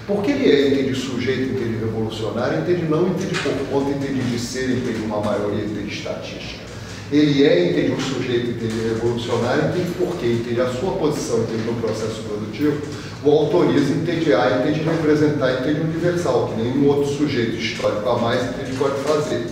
Porque ele é, entende, sujeito, entende, revolucionário, entende, não, entende, por conta, entende, de ser, entende, uma maioria, entende, estatística. Ele é, entende, um sujeito, entende, revolucionário, entende, porque, entende, a sua posição, entende, no processo produtivo, o autoriza, entende, a, entende, representar, entende, universal, que nenhum outro sujeito histórico a mais, entende, pode fazer.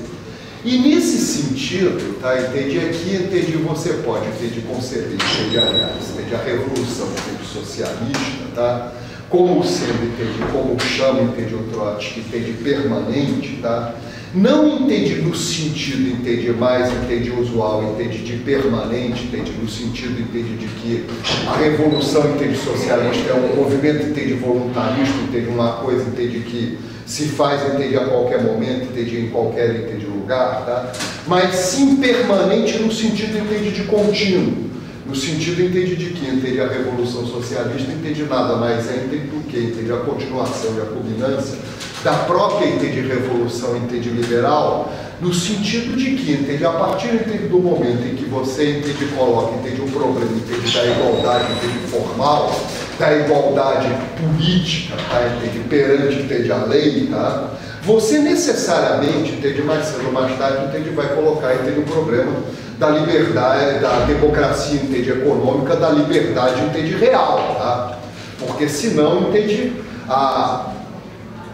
E nesse sentido, tá, entende, aqui, entende, você pode, entende, conceber, entende, aliás, entende, a revolução, entende, socialista, tá, como sendo, entende, como chama, entende, o Trotsky, entende, permanente, tá, não entende no sentido, entende, mais, entende, usual, entende, de permanente, entende, no sentido, entende, de que a revolução, entende, socialista é um movimento, entende, voluntarista, entende, uma coisa, entende, que se faz, entende, a qualquer momento, entende, em qualquer, entende, lugar, tá? Mas sim permanente no sentido, entende, de contínuo, no sentido, entende, de que, entende, a revolução socialista, entende, nada mais é, entende, do que, entende, a continuação e a culminância da própria, entende, revolução, entende, liberal, no sentido de que, entende, a partir, entende, do momento em que você, entende, coloca, entende, o problema, entende, da igualdade, entende, formal, da igualdade política, tá, entende, perante, entende, a lei, tá, você necessariamente, entende, mais cedo ou mais tarde, entende, vai colocar, entende, o problema da liberdade, da democracia, entende, econômica, da liberdade, entende, real, tá, porque senão, entende,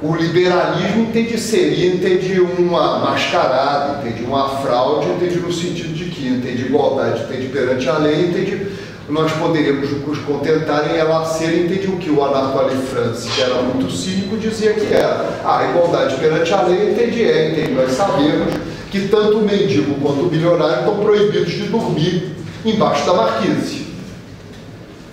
o liberalismo, entende, seria, entende, uma mascarada, entende, uma fraude, entende, no sentido de que, entende, igualdade, entende, perante a lei, entende, nós poderíamos nos contentar em ela ser, entende, o que o Anatole France, que era muito cínico, dizia que era. A igualdade perante a lei, entende, nós sabemos que tanto o mendigo quanto o bilionário estão proibidos de dormir embaixo da marquise.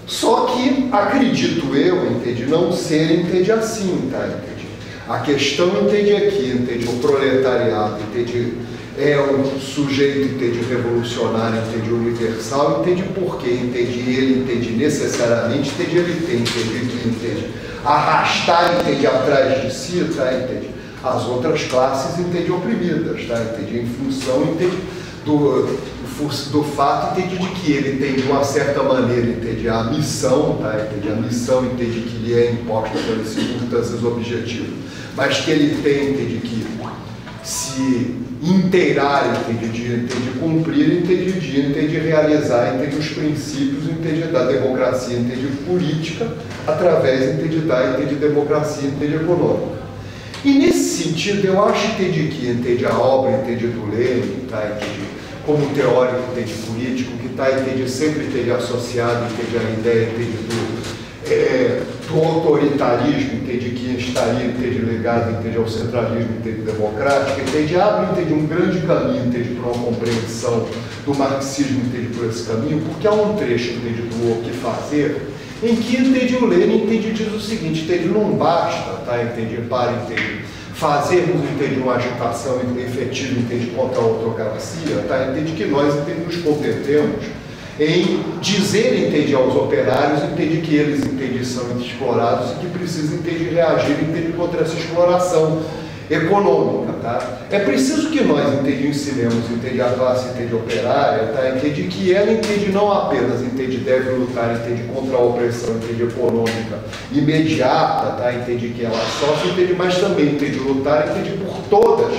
Só que, acredito eu, entende, não ser, entende, assim, tá, entende? A questão, entende, aqui, entende, o proletariado, entende, é um sujeito, entende, revolucionário, entende, universal, entende, porque, entende, ele, entende, necessariamente, entende, ele tem, entende, arrastar, entende, atrás de si, tá, entende, as outras classes, entende, oprimidas, tá, entende, em função, entende, do fato, entende, de que ele tem, de uma certa maneira, entende, a missão, tá, entende, a missão, entende, que lhe é imposta pelas circunstâncias objetivas, mas que ele tem, entende, que se inteirar, entende, de cumprir, entende, de realizar, entende, os princípios, entende, da democracia, entende, política, através, entende, da, entende, democracia, entende, econômica. E nesse sentido, eu acho, entende, que, entende, a obra, entende, do Lenin, tá, entende, como teórico, entende, político, que está, entende, sempre, entende, associado, entende, a ideia, entende, do autoritarismo, entende, que estaria, entende, ligado, entende, ao centralismo, entende, democrático, entende, abre, entende, um grande caminho, entende, para uma compreensão do marxismo, entende, por esse caminho, porque há um trecho, entende, do O Que Fazer, em que, entende, o Lenin, entende, diz o seguinte, entende, não basta, tá, entende, para, entende, fazermos, entende, uma agitação efetiva, entende, contra a autocracia, tá, entende, que nós, entende, nos contentemos em dizer, entende, aos operários, entende, que eles, entende, são explorados e que precisam, entende, reagir, entende, contra essa exploração econômica, tá? É preciso que nós, entende, ensinemos, entende, a classe, entende, operária, tá? Entende, que ela, entende, não apenas, entende, deve lutar, entende, contra a opressão, entende, econômica imediata, tá? Entende, que ela sofre, entende, mas também, entende, lutar, entende, por todas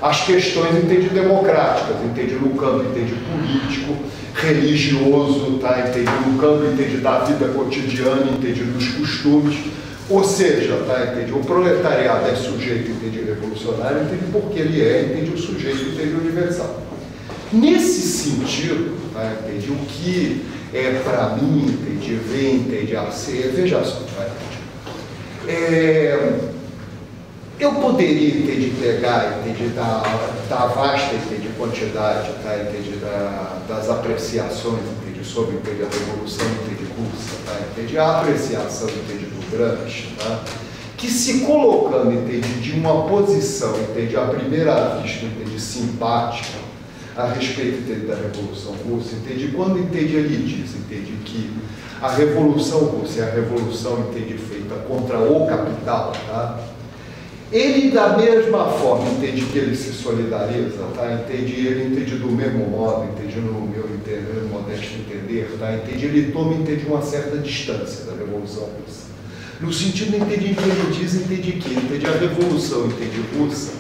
as questões, entende, democráticas, entende, no campo, entende, político, religioso, tá, entende, no campo, entende, da vida cotidiana, entende, dos costumes, ou seja, tá, entende, o proletariado é sujeito, entende, revolucionário, entende, porque ele é, entende, o sujeito, entende, universal. Nesse sentido, tá, entende, o que é para mim, entende, vem, entende, a ser, veja só, tá, entende, eu poderia, entende, pegar, entende, da vasta, entende, quantidade, tá, entende, das apreciações, entende, sobre, entende, a revolução, entende, russa, tá, entende, a apreciação, entende, do Gramsci, tá? Que se colocando, entende, de uma posição, entende, à primeira vista, entende, simpática, a respeito, entende, da Revolução Russa, entende, quando, entende, ele diz, entende, que a Revolução Russa é a revolução, entende, feita contra o capital, tá? Ele, da mesma forma, entende, que ele se solidariza, tá? Entende, ele entende do mesmo modo, entende, no meu modesto entender, tá? Entende, ele toma, entende, uma certa distância da Revolução Russa. No sentido, entende, que ele diz, entende, que, entende, a Revolução, entende, russa,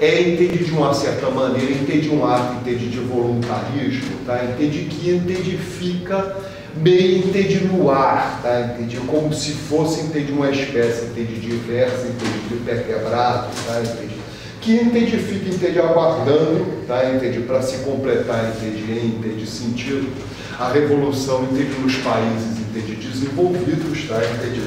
entende, de uma certa maneira, entende, um ato, entende, de voluntarismo, tá? Entende, que, entende, fica meio, entende, no ar, tá? Entende, como se fosse, entende, uma espécie, entende, diversa, entende, de pé quebrado, tá? Entende, que, entende, fica, entende, aguardando, tá? Entende, para se completar, entende, entende, sentido, a revolução, entende, nos países, entende, desenvolvidos, tá? Entende,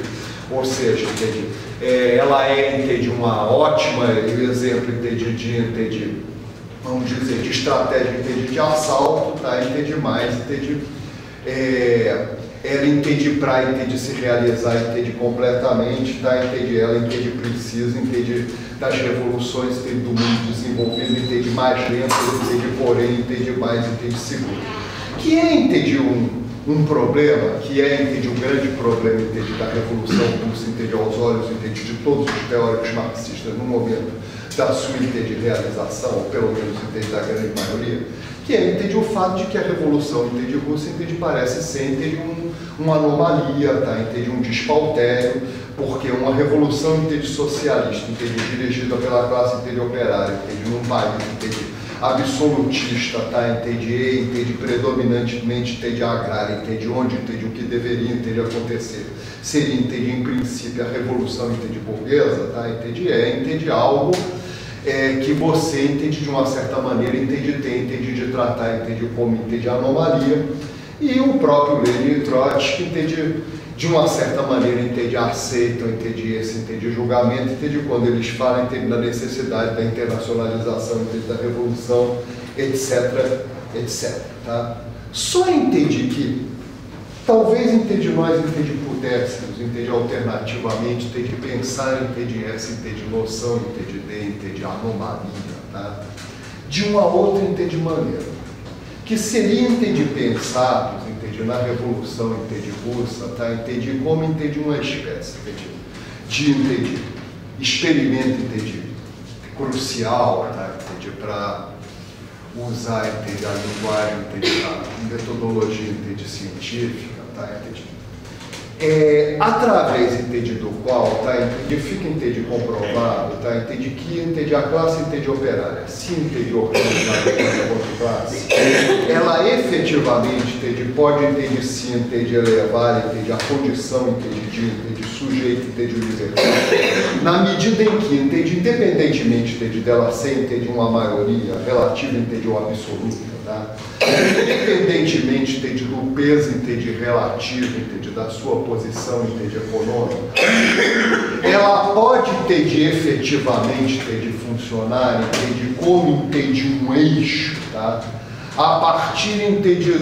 ou seja, entende, ela entende, uma ótima exemplo, entende, vamos dizer, de estratégia, entende, de assalto, tá? Entende, mais, entende, ela entende para, entende, se realizar, entende, completamente, tá? Entende, ela entende, precisa, entende, das revoluções, entende, do mundo desenvolvido, entende, mais lento, entende, porém, entende, mais, entende, seguro. Que entende, um problema, que entende, um grande problema, entende, da Revolução Russa, entende, aos olhos, entende, de todos os teóricos marxistas no momento da sua, entende, realização, ou pelo menos, entende, da grande maioria, que entende, o fato de que a Revolução, entende, russa, entende, parece ser, entende, uma anomalia, tá? Entende, um despautério, porque uma revolução, entende, socialista, entende, dirigida pela classe, entende, operária, entende, num país, entende, absolutista, tá? Entende, predominantemente, entende, agrária, entende, onde, entende, o que deveria, entende, acontecer seria, entende, em princípio, a revolução, entende, burguesa, tá? Entende, algo que você, entende, de uma certa maneira, entende, entende, de tratar, entende, como, entende, anomalia, e o próprio Lenin e Trotsky, entende, de uma certa maneira, entende, aceitam, entende, esse, entende, julgamento, entende, quando eles falam, entende, da necessidade da internacionalização, entende, da revolução, etc, etc, tá? Só entende que, talvez, entende, nós, entende, pudéssemos, entende, alternativamente, entende, pensar, entende, essa, entende, noção, entende, anomalia, tá? De uma outra, entende, maneira, que seria, entende, pensarmos, entende, na Revolução, entende, russa, tá? Entende, como, entende, uma espécie, entende, de, entende, experimento, entende, crucial, tá? Entende, para usar, entende, a linguagem, entende, a metodologia, entende, científica, tá? Entende, através, entende, do qual, tá? Entende, fica, entende, comprovado, tá? Entende, que, entende, a classe, entende, operária, se, entende, organizada enquanto classe, ela efetivamente, entende, pode, entende, se, entende, elevar, entende, a condição, entende, de sujeito, entende, universal, na medida em que, entende, independentemente, entende, dela ser, entende, uma maioria relativa, entende, ou absoluta, tá? Independentemente, entende, do peso, entende, relativo, entende, da sua posição, entende, econômica, ela pode, entende, efetivamente, entende, funcionar, entende, como, entende, um eixo, tá? A partir, entende,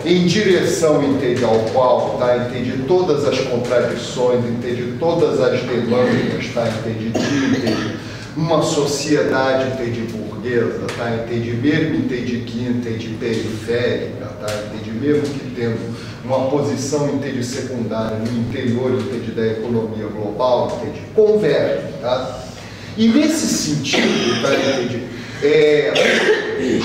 em direção, entende, ao qual, tá? Entende, todas as contradições, entende, todas as demandas, tá? Entende, uma sociedade, entende, burguesa, tá? Entende, mesmo, entende, que, entende, periférica, tá? Entende, mesmo que tendo uma posição, entende, secundária no interior, entende, da economia global, entende, convergem, tá? E nesse sentido, tá? Entende,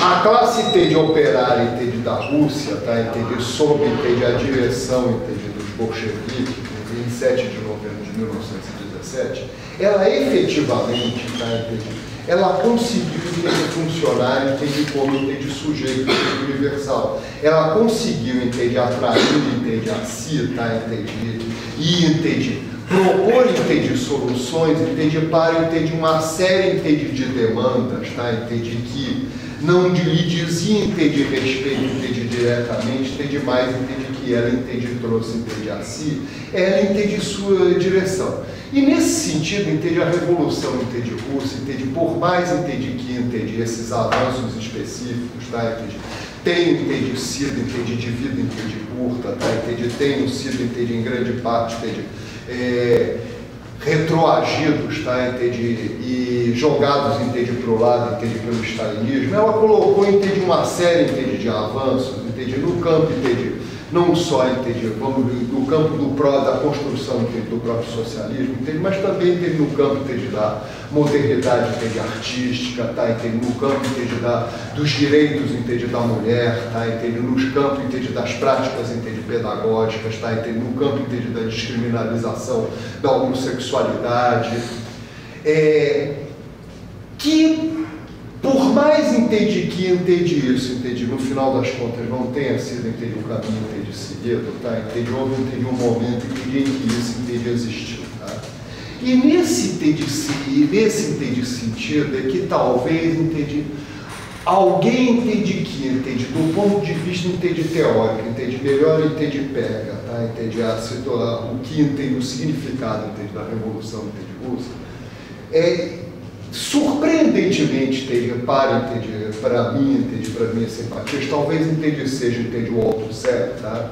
a classe, entende, operária, entende, da Rússia, tá? Entende, sob, entende, a direção, entende, dos bolcheviques, em 27 de novembro de 1917, ela efetivamente, tá? Entende, ela conseguiu, entende, funcionar, entende, como, entende, sujeito, entende, universal. Ela conseguiu, entende, atrair, entende, a si, tá? Entende, e, entende, propor, entende, soluções, entende, para, entende, uma série, entende, de demandas, tá? Entende, que não lhe dizia, entende, respeito, entende, diretamente, entende, mais, entende, que ela, entende, trouxe, entende, a si, ela, entende, sua direção. E nesse sentido, entende, a Revolução, entende, russa, entende, por mais, entende, que, entende, esses avanços específicos, tá? Entende, tenham, entende, sido, entende, de vida, entende, curta, tá? Entende, tenham sido, entende, em grande parte, entende, retroagidos, tá, entende? E jogados, entende, para o lado, entende, pelo stalinismo, ela colocou, entende, uma série, entende, de avanços, entende, no campo, entende, não só, entende, vamos, no campo da construção, entende, do próprio socialismo, entende, mas também, entende, no campo, entende, da modernidade, entende, artística, tá, entende, no campo, entende, dos direitos, entende, da mulher, tá, entende, nos campos, entende, das práticas, entende, pedagógicas, tá, entende, no campo, entende, da descriminalização da homossexualidade, que por mais entende que entende isso, entende, no final das contas não tenha sido, entende, um caminho, entende, seguido, tá, entende, houve, entende, um momento, entende, em que isso, entende, existiu, tá. E nesse entende, sentido é que talvez, entende, alguém entende que, entende, do ponto de vista, entende, teórico, entende, melhor, entende, pega, tá, entende, o que entende, o significado, entende, da Revolução, entende, Russa, surpreendentemente, entende, para mim, entende, para minhas simpatias, talvez, entende, seja, entende, o auto-certo, tá?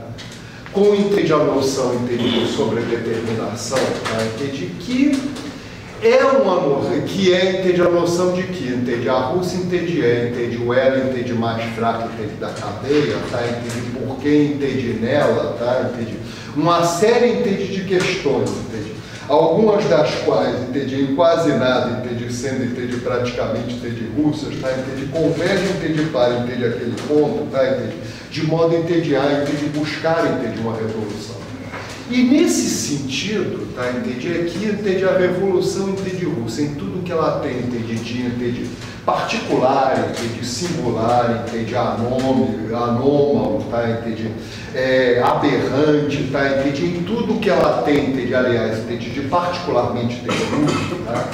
Com, entende, a noção, entende, de sobredeterminação, tá? Entende, que é uma noção, entende, a noção de que, entende, a Rússia, entende, entende, o elo, entende, mais fraco, entende, da cadeia, tá? Entende, porque, entende, nela, tá? Entende, uma série, entende, de questões, entende, algumas das quais, entende, em quase nada, entende, sendo, entende, praticamente, entende, russas, tá, entende, convergem, entende, para, entende, aquele ponto, tá, entende, de modo, entende, a, entende, buscar, entende, uma revolução. E nesse sentido, tá, entende, aqui, entende, a revolução, entende, russa, em tudo que ela tem, entende, de, entende, particular, entende, singular, entende, anômalo, tá, entende, aberrante, tá, entende, em tudo que ela tem, entende, aliás, entende, de particularmente, entende, russo, tá,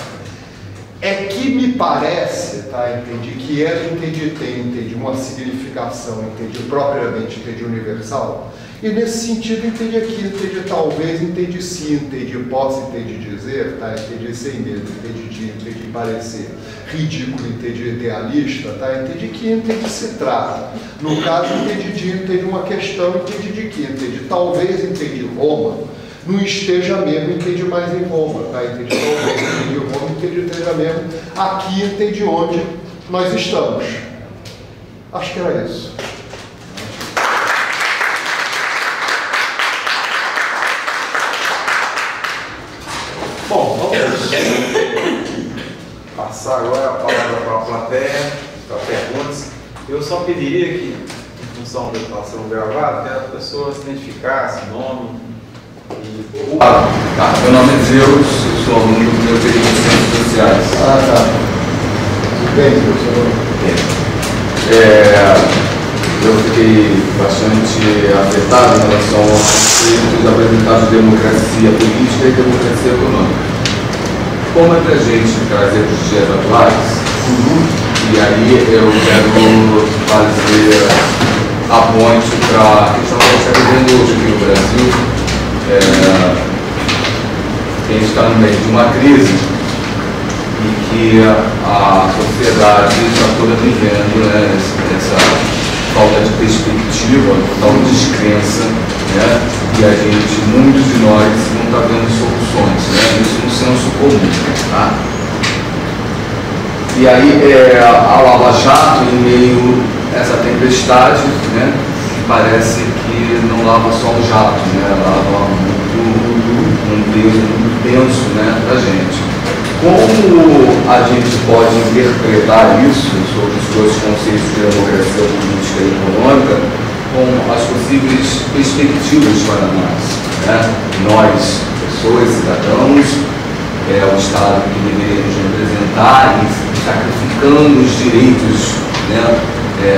é que me parece, tá, entende, que ela, entende, tem, entende, uma significação, entende, propriamente, entende, universal. E nesse sentido, entende, aqui, entende, talvez, entende, sim, entende, possa, entende, dizer, tá, entende, sem medo, entende, parecer ridículo, entende, idealista, tá, entende, que, entende, se trata, no caso, entende, uma questão, entende, de que, entende, talvez, entende, Roma não esteja mesmo, entende, mais em Roma, tá, entende, talvez, entende, Roma, entende, esteja mesmo aqui, entende, onde nós estamos. Acho que era isso. Bom, vamos passar agora a palavra para a plateia, para perguntas. Eu só pediria que, em função da situação gravada, que a pessoa se identificasse, nome e... Tá, meu nome é Zeus, eu sou aluno do meu período de Ciências Sociais. Tá. Tudo bem, professor? Eu fiquei bastante afetado em relação aos conceitos apresentados de democracia política e democracia econômica. Como é para a gente trazer para os dias atuais, e aí eu quero fazer a ponte para a questão que a gente está vivendo hoje aqui no Brasil. A gente está no meio de uma crise e que a sociedade está toda vivendo, né, essa falta de perspectiva, total descrença, né? E a gente, muitos de nós, não está vendo soluções, né? Isso no senso comum, tá? E aí, a Lava Jato, em meio a essa tempestade, né? Parece que não lava só o jato, né? Lava um peso muito denso, né, para a gente. Como a gente pode interpretar isso sobre os dois conceitos de democracia política e econômica com as possíveis perspectivas para nós, né? Nós, pessoas, cidadãos, o Estado que deveria nos representar e sacrificando os direitos, né,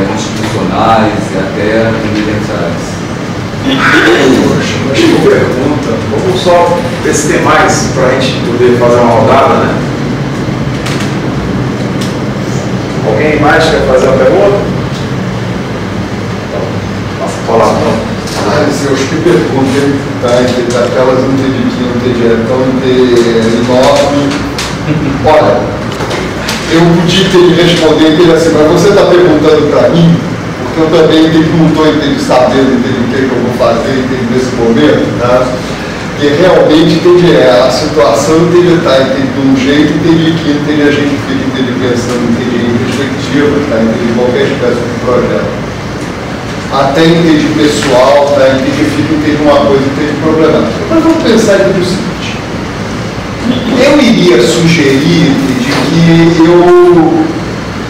constitucionais e até universais. Mas que pergunta. Vamos só ver se tem mais para a gente poder fazer uma rodada, né? Alguém mais quer fazer uma pergunta? Passa a palavra, então. Seus que perguntam, tá? Daquelas é tão enorme. Olha, eu podia ter de responder assim, mas você está perguntando para mim, porque eu também não estou sabendo o que eu vou fazer nesse momento, tá? porque realmente a situação está de um jeito, que a gente fica pensando em perspectiva, em qualquer espécie de projeto. Até em pessoal, fica uma coisa problemática. Mas vamos pensar aqui no seguinte. Eu iria sugerir que eu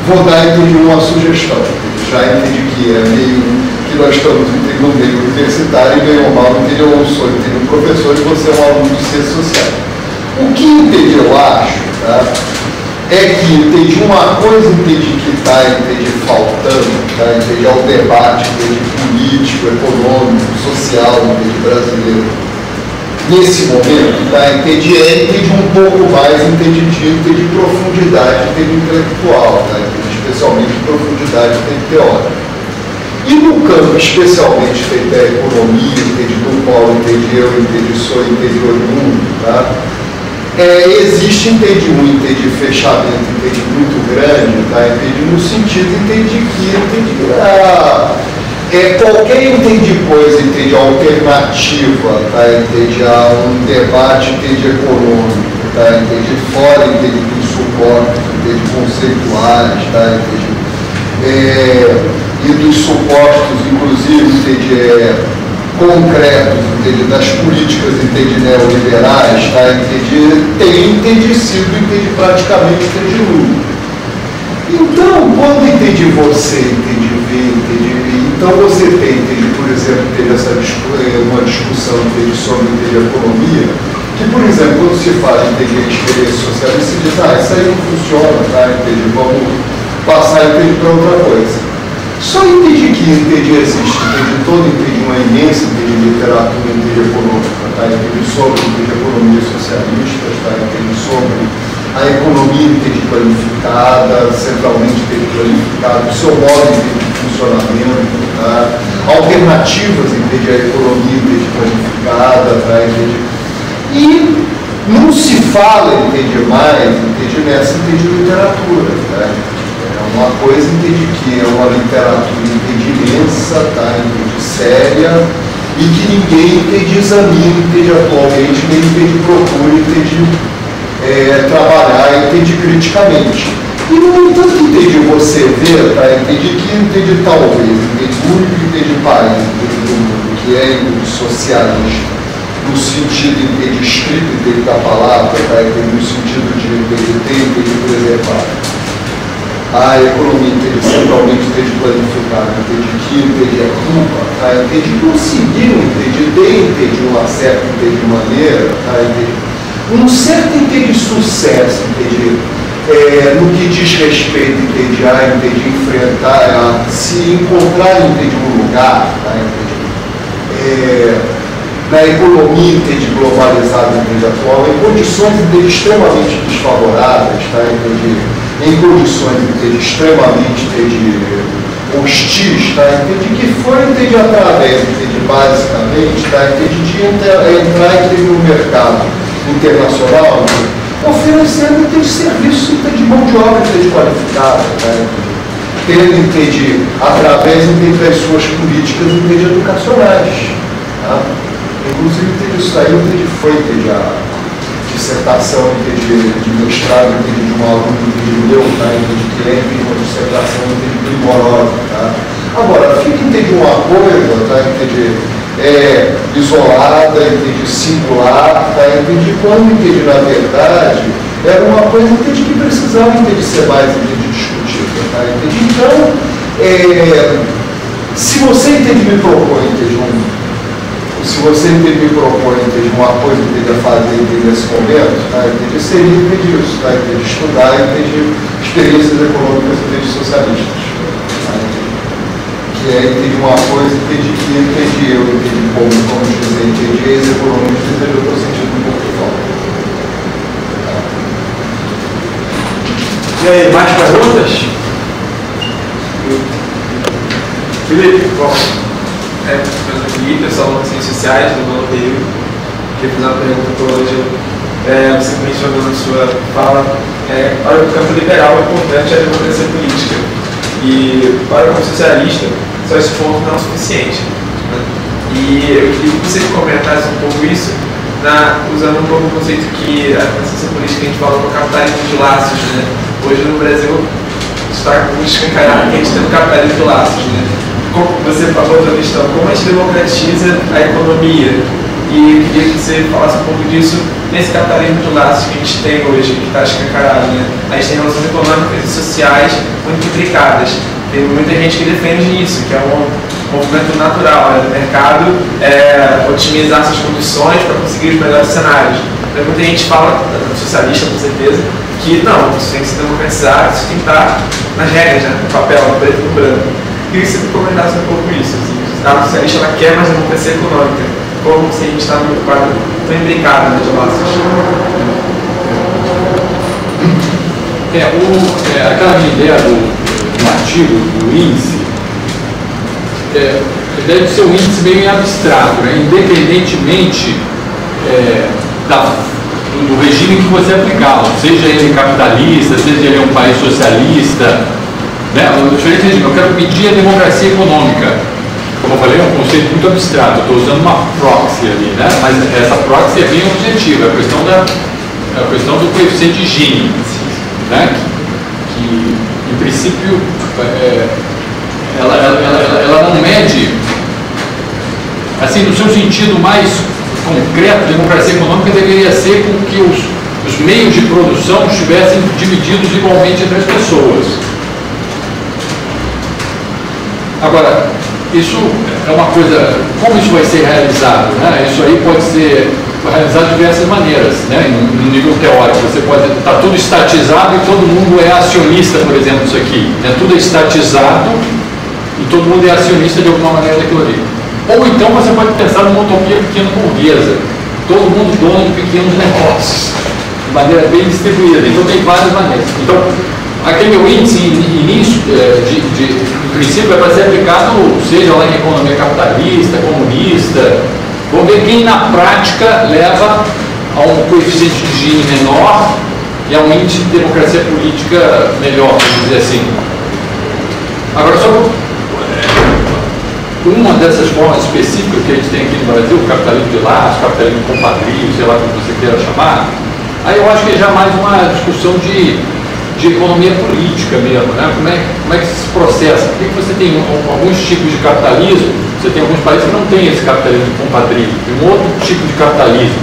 vou dar uma sugestão. Já entendi que é meio que nós estamos no meio universitário e bem ou mal, eu sou um professor e você é um aluno de ciências sociais. O que eu acho, tá, é que uma coisa que está faltando, tá, ao debate político, econômico, social brasileiro nesse momento, tá, é um pouco mais de profundidade intelectual, tá, especialmente profundidade teórica. E no campo, especialmente da economia, do qual eu sou oriundo, tá? Existe um fechamento muito grande, tá? No sentido que qualquer coisa alternativa, tá? A um debate econômico, tá? Fora dos suportes conceituais, tá? E dos supostos, inclusive, concretos das políticas neoliberais, tá? Tem sido praticamente nulo. Então, quando você então você tem, por exemplo, uma discussão sobre economia, que, por exemplo, quando se fala de experiência socialista, se diz, isso aí não funciona, tá? Vamos passar para outra coisa. Só entendi que existe toda uma imensa literatura econômica, tá? Sobre economia socialista, tá? Sobre a economia planificada, centralmente planificada, o seu modo de funcionamento, tá? Alternativas à economia planificada, tá? E não se fala mais nessa literatura, tá? Uma coisa que é uma literatura imensa, tá? Séria, e que ninguém examina atualmente, nem procura trabalhar criticamente. E no entanto, você vê, tá? Que talvez, o único país do mundo que é socialista, no sentido estrito da palavra, tá? No sentido de preservar a economia centralmente planificada, a culpa, tá? Conseguiram ter uma certa maneira, tá? Um certo sucesso no que diz respeito a enfrentar, se encontrar um lugar, tá? Na economia globalizada atual, em condições extremamente desfavoráveis, tá? Em condições extremamente hostis, tá? Que foi através, basicamente, tá? De entrar no mercado internacional, oferecendo serviço de mão de obra qualificada, tá? Tendo através das suas políticas educacionais, tá? Inclusive isso aí foi a dissertação de mestrado de um aluno meu, tá? Que é uma dissertação primorosa, tá? Agora, fica uma coisa, tá? Isolada, singular, tá? Quando, na verdade, era uma coisa que precisava ser mais discutida, tá? Então, se você me propõe se você me propõe uma coisa que fazer nesse momento, tá? Seria isso, tá? Estudar experiências econômicas socialistas. Tá? Que é uma coisa que eu como dizer, as economistas, eu estou sentindo um pouco de falta. E aí, mais perguntas? Felipe, bom. Mas aqui, pessoal das ciências sociais, do novo período, que fiz uma pergunta para hoje. Você mencionou na sua fala, para o campo liberal é importante a democracia política. E para o campo socialista, só esse ponto não é o suficiente. Né? E eu queria que você comentasse um pouco isso, usando um pouco o conceito que a ciência política a gente fala do capitalismo de laços, né? Hoje no Brasil está muito escancarado que a gente tem um capitalismo de laços, né? Como você falou outra questão, como a gente democratiza a economia? E eu queria que você falasse um pouco disso nesse capitalismo de laços que a gente tem hoje, que está escancarado, né? A gente tem relações econômicas e sociais muito imbricadas. Tem muita gente que defende isso, que é um movimento natural, né, do mercado, otimizar suas condições para conseguir os melhores cenários. Então, muita gente fala, socialista com certeza, que não, isso tem que se democratizar, isso tem que estar nas regras, né, no papel, no preto e no branco. Queria que você comentasse um pouco isso. Assim, a socialista ela quer mais democracia econômica, como se a gente está no quadro tão imbricado, né, de laços. Aquela minha ideia do artigo, do índice, deve ser um índice meio abstrato, né? Independentemente do regime que você aplicá-lo, seja ele capitalista, seja ele um país socialista, né? O diferente regime, eu quero medir a democracia econômica. Como eu falei, é um conceito muito abstrato, eu estou usando uma proxy ali, né? Mas essa proxy é bem objetiva, é a questão do coeficiente Gini, né? Que em princípio ela não mede, assim, no seu sentido mais concreto, democracia econômica deveria ser com que os meios de produção estivessem divididos igualmente entre as pessoas. Agora, isso é uma coisa, como isso vai ser realizado, né? Isso aí pode ser realizado de diversas maneiras, né? No nível teórico, você pode estar tudo estatizado e todo mundo é acionista, por exemplo, isso aqui, né? Tudo é estatizado e todo mundo é acionista de alguma maneira daquilo ali. Ou então você pode pensar numa utopia pequena burguesa, todo mundo dono de pequenos negócios, de maneira bem distribuída. Então tem várias maneiras. Então, aquele meu índice início, em princípio, é para ser aplicado, seja lá em economia capitalista, comunista. Vamos ver quem na prática leva a um coeficiente de Gini menor e a um índice de democracia política melhor, vamos dizer assim. Agora, só uma dessas formas específicas que a gente tem aqui no Brasil, o capitalismo de laço, capitalismo compadrio, sei lá como você queira chamar, aí eu acho que é já mais uma discussão de economia política mesmo, né? Como é que se processa? Por que você tem alguns tipos de capitalismo? Você tem alguns países que não têm esse capitalismo compadrio, tem um outro tipo de capitalismo,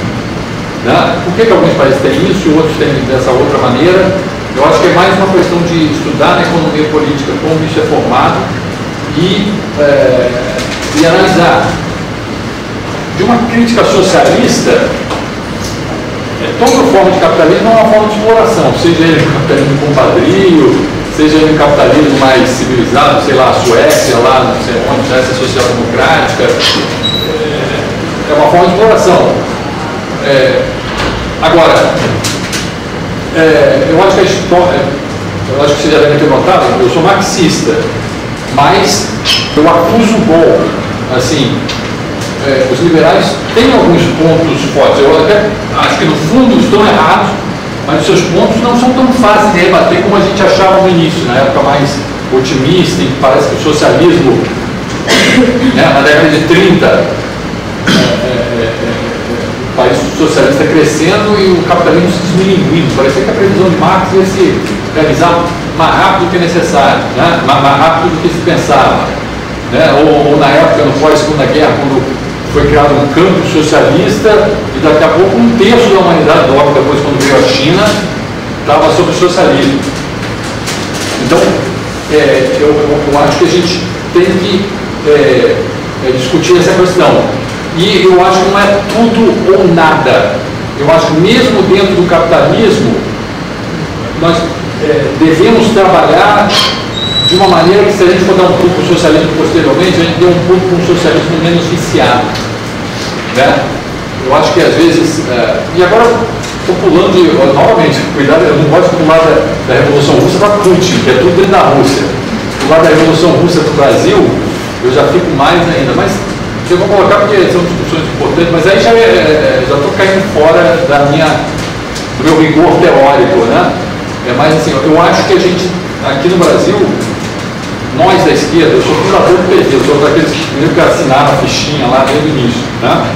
né? Por que alguns países têm isso e outros têm dessa outra maneira? Eu acho que é mais uma questão de estudar na economia política como isso é formado e analisar. De uma crítica socialista, toda forma de capitalismo é uma forma de exploração, seja ele um capitalismo compadrio, seja ele um capitalismo mais civilizado, sei lá, a Suécia, lá, não sei onde, Suécia social-democrática, é uma forma de exploração. Agora, eu acho que a história, eu acho que você já deve ter notado, eu sou marxista, mas eu acuso o golpe, assim. Os liberais têm alguns pontos fortes. Eu até acho que no fundo estão errados, mas os seus pontos não são tão fáceis de rebater como a gente achava no início, na época mais otimista, em que parece que o socialismo, né, na década de 30, o país socialista crescendo e o capitalismo se desmilinguindo. Parecia que a previsão de Marx ia se realizar mais rápido do que necessário, né, mais rápido do que se pensava. Né, ou na época, no pós-segunda guerra, quando foi criado um campo socialista e daqui a pouco um terço da humanidade, logo depois quando veio a China, estava sob o socialismo. Então, eu acho que a gente tem que discutir essa questão. E eu acho que não é tudo ou nada. Eu acho que mesmo dentro do capitalismo, nós devemos trabalhar de uma maneira que, se a gente for dar um pouco para o socialismo posteriormente, a gente dê um pouco para um socialismo menos viciado, né? Eu acho que às vezes, e agora estou pulando, novamente, cuidado, eu não gosto de pular da Revolução Russa para Putin, que é tudo dentro da Rússia. Pular da Revolução Russa para o Brasil, eu já fico mais ainda, mas eu vou colocar porque são discussões importantes, mas aí já estou caindo fora do meu rigor teórico, né? Mas assim, eu acho que a gente, aqui no Brasil, nós da esquerda, eu sou fundador do PT, eu sou daqueles que assinaram a fichinha lá desde o início, né?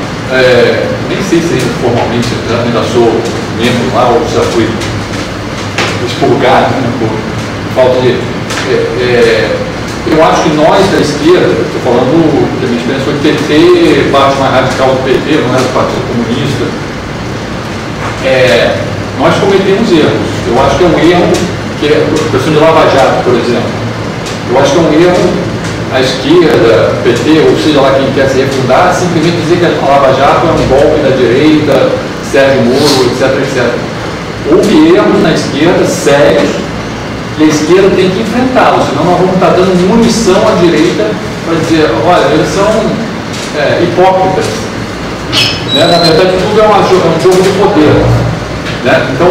nem sei se ainda formalmente ainda sou membro lá ou já fui expurgado, né, por falta de... eu acho que nós da esquerda, estou falando que a minha experiência foi PT, parte mais radical do PT, não era do Partido Comunista, nós cometemos erros. Eu acho que é um erro, que é a questão de Lava Jato, por exemplo. Eu acho que é um erro a esquerda, PT, ou seja lá quem quer se refundar, simplesmente dizer que a Lava Jato é um golpe da direita, Sérgio Moro, etc, etc. Houve erros na esquerda sérios e a esquerda tem que enfrentá-los, senão nós vamos estar dando munição à direita para dizer, olha, eles são hipócritas. Né? Na verdade, tudo é um jogo de poder. Né? Então,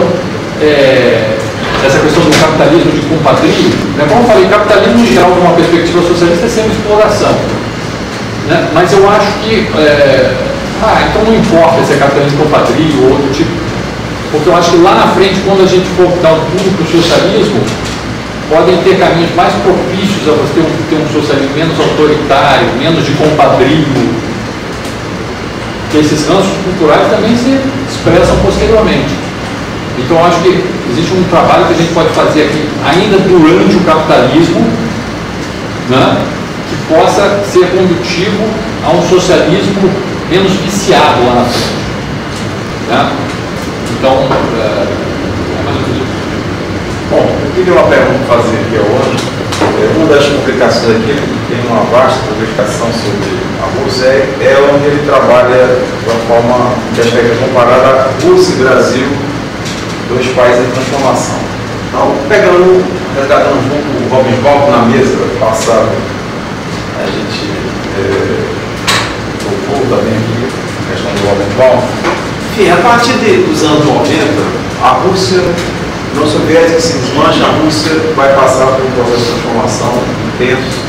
essa questão do capitalismo de compadrio, né? Como eu falei, capitalismo em geral, de uma perspectiva socialista, é sempre exploração. Né? Mas eu acho que, então não importa se é capitalismo de compadrio ou outro tipo, porque eu acho que lá na frente, quando a gente for dar um pulo para o socialismo, podem ter caminhos mais propícios a você ter um socialismo menos autoritário, menos de compadrio, que esses ranços culturais também se expressam posteriormente. Então, eu acho que existe um trabalho que a gente pode fazer aqui, ainda durante o capitalismo, né, que possa ser condutivo a um socialismo menos viciado lá na frente. Né? Então, bom, eu queria uma pergunta para fazer aqui ao Ângelo. Uma das publicações aqui, ele tem uma vasta publicação sobre a Rússia, é onde ele trabalha de uma forma que acho que é comparada a Rússia e Brasil, dois países em transformação. Então, resgatando um pouco o Robin Koch na mesa passada, a gente tocou também aqui a questão do Robin Koch. Enfim, a partir dos anos 90, a Rússia, a União Soviética se desmancha, a Rússia vai passar por um processo de transformação intenso,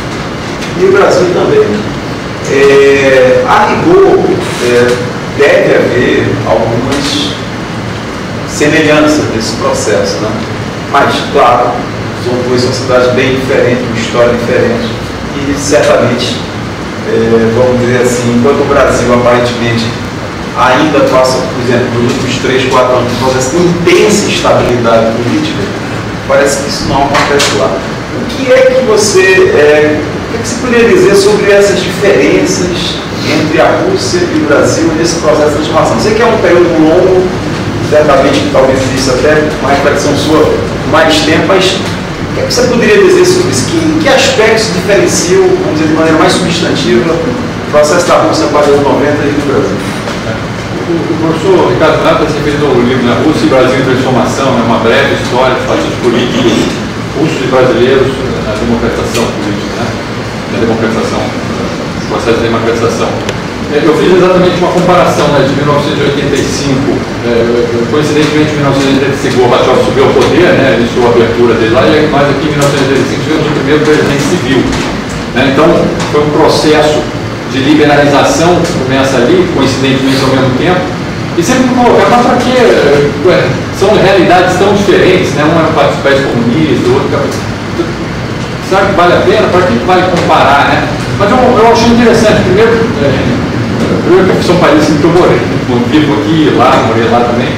e o Brasil também. A rigor, deve haver algumas semelhanças nesse processo, né? Mas, claro, são duas sociedades bem diferentes, uma história diferente, e certamente, vamos dizer assim, enquanto o Brasil aparentemente ainda passa, por exemplo, nos últimos 3, 4 anos, um processo de intensa instabilidade política, parece que isso não acontece lá. O que é que você poderia dizer sobre essas diferenças entre a Rússia e o Brasil nesse processo de transformação? Sei que é um período longo, certamente talvez exista até uma reflexão sua mais tempo, mas o que é que você poderia dizer sobre isso? Que aspectos diferenciam, vamos dizer, de maneira mais substantiva, o processo da Rússia para os anos 90 e do Brasil? O professor Ricardo Nata se fez no livro Na Rússia e Brasil em Transformação, uma breve história de partidos políticos russos e brasileiros na democratização política, né? Na democratização, no processo de democratização. Eu fiz exatamente uma comparação, né, de 1985, coincidentemente em 1985 Gorbachev subiu ao poder, né, iniciou a abertura dele lá, e nós aqui em 1985 tivemos o primeiro presidente civil. Né? Então, foi um processo de liberalização que começa ali, coincidentemente ao mesmo tempo, e sempre me colocar, mas para que são realidades tão diferentes, né? Um é um país comunista, o outro será que vale a pena? Para que vale comparar, né? Mas eu achei interessante, primeiro que são países em que eu morei, vivo aqui, lá, morei lá também,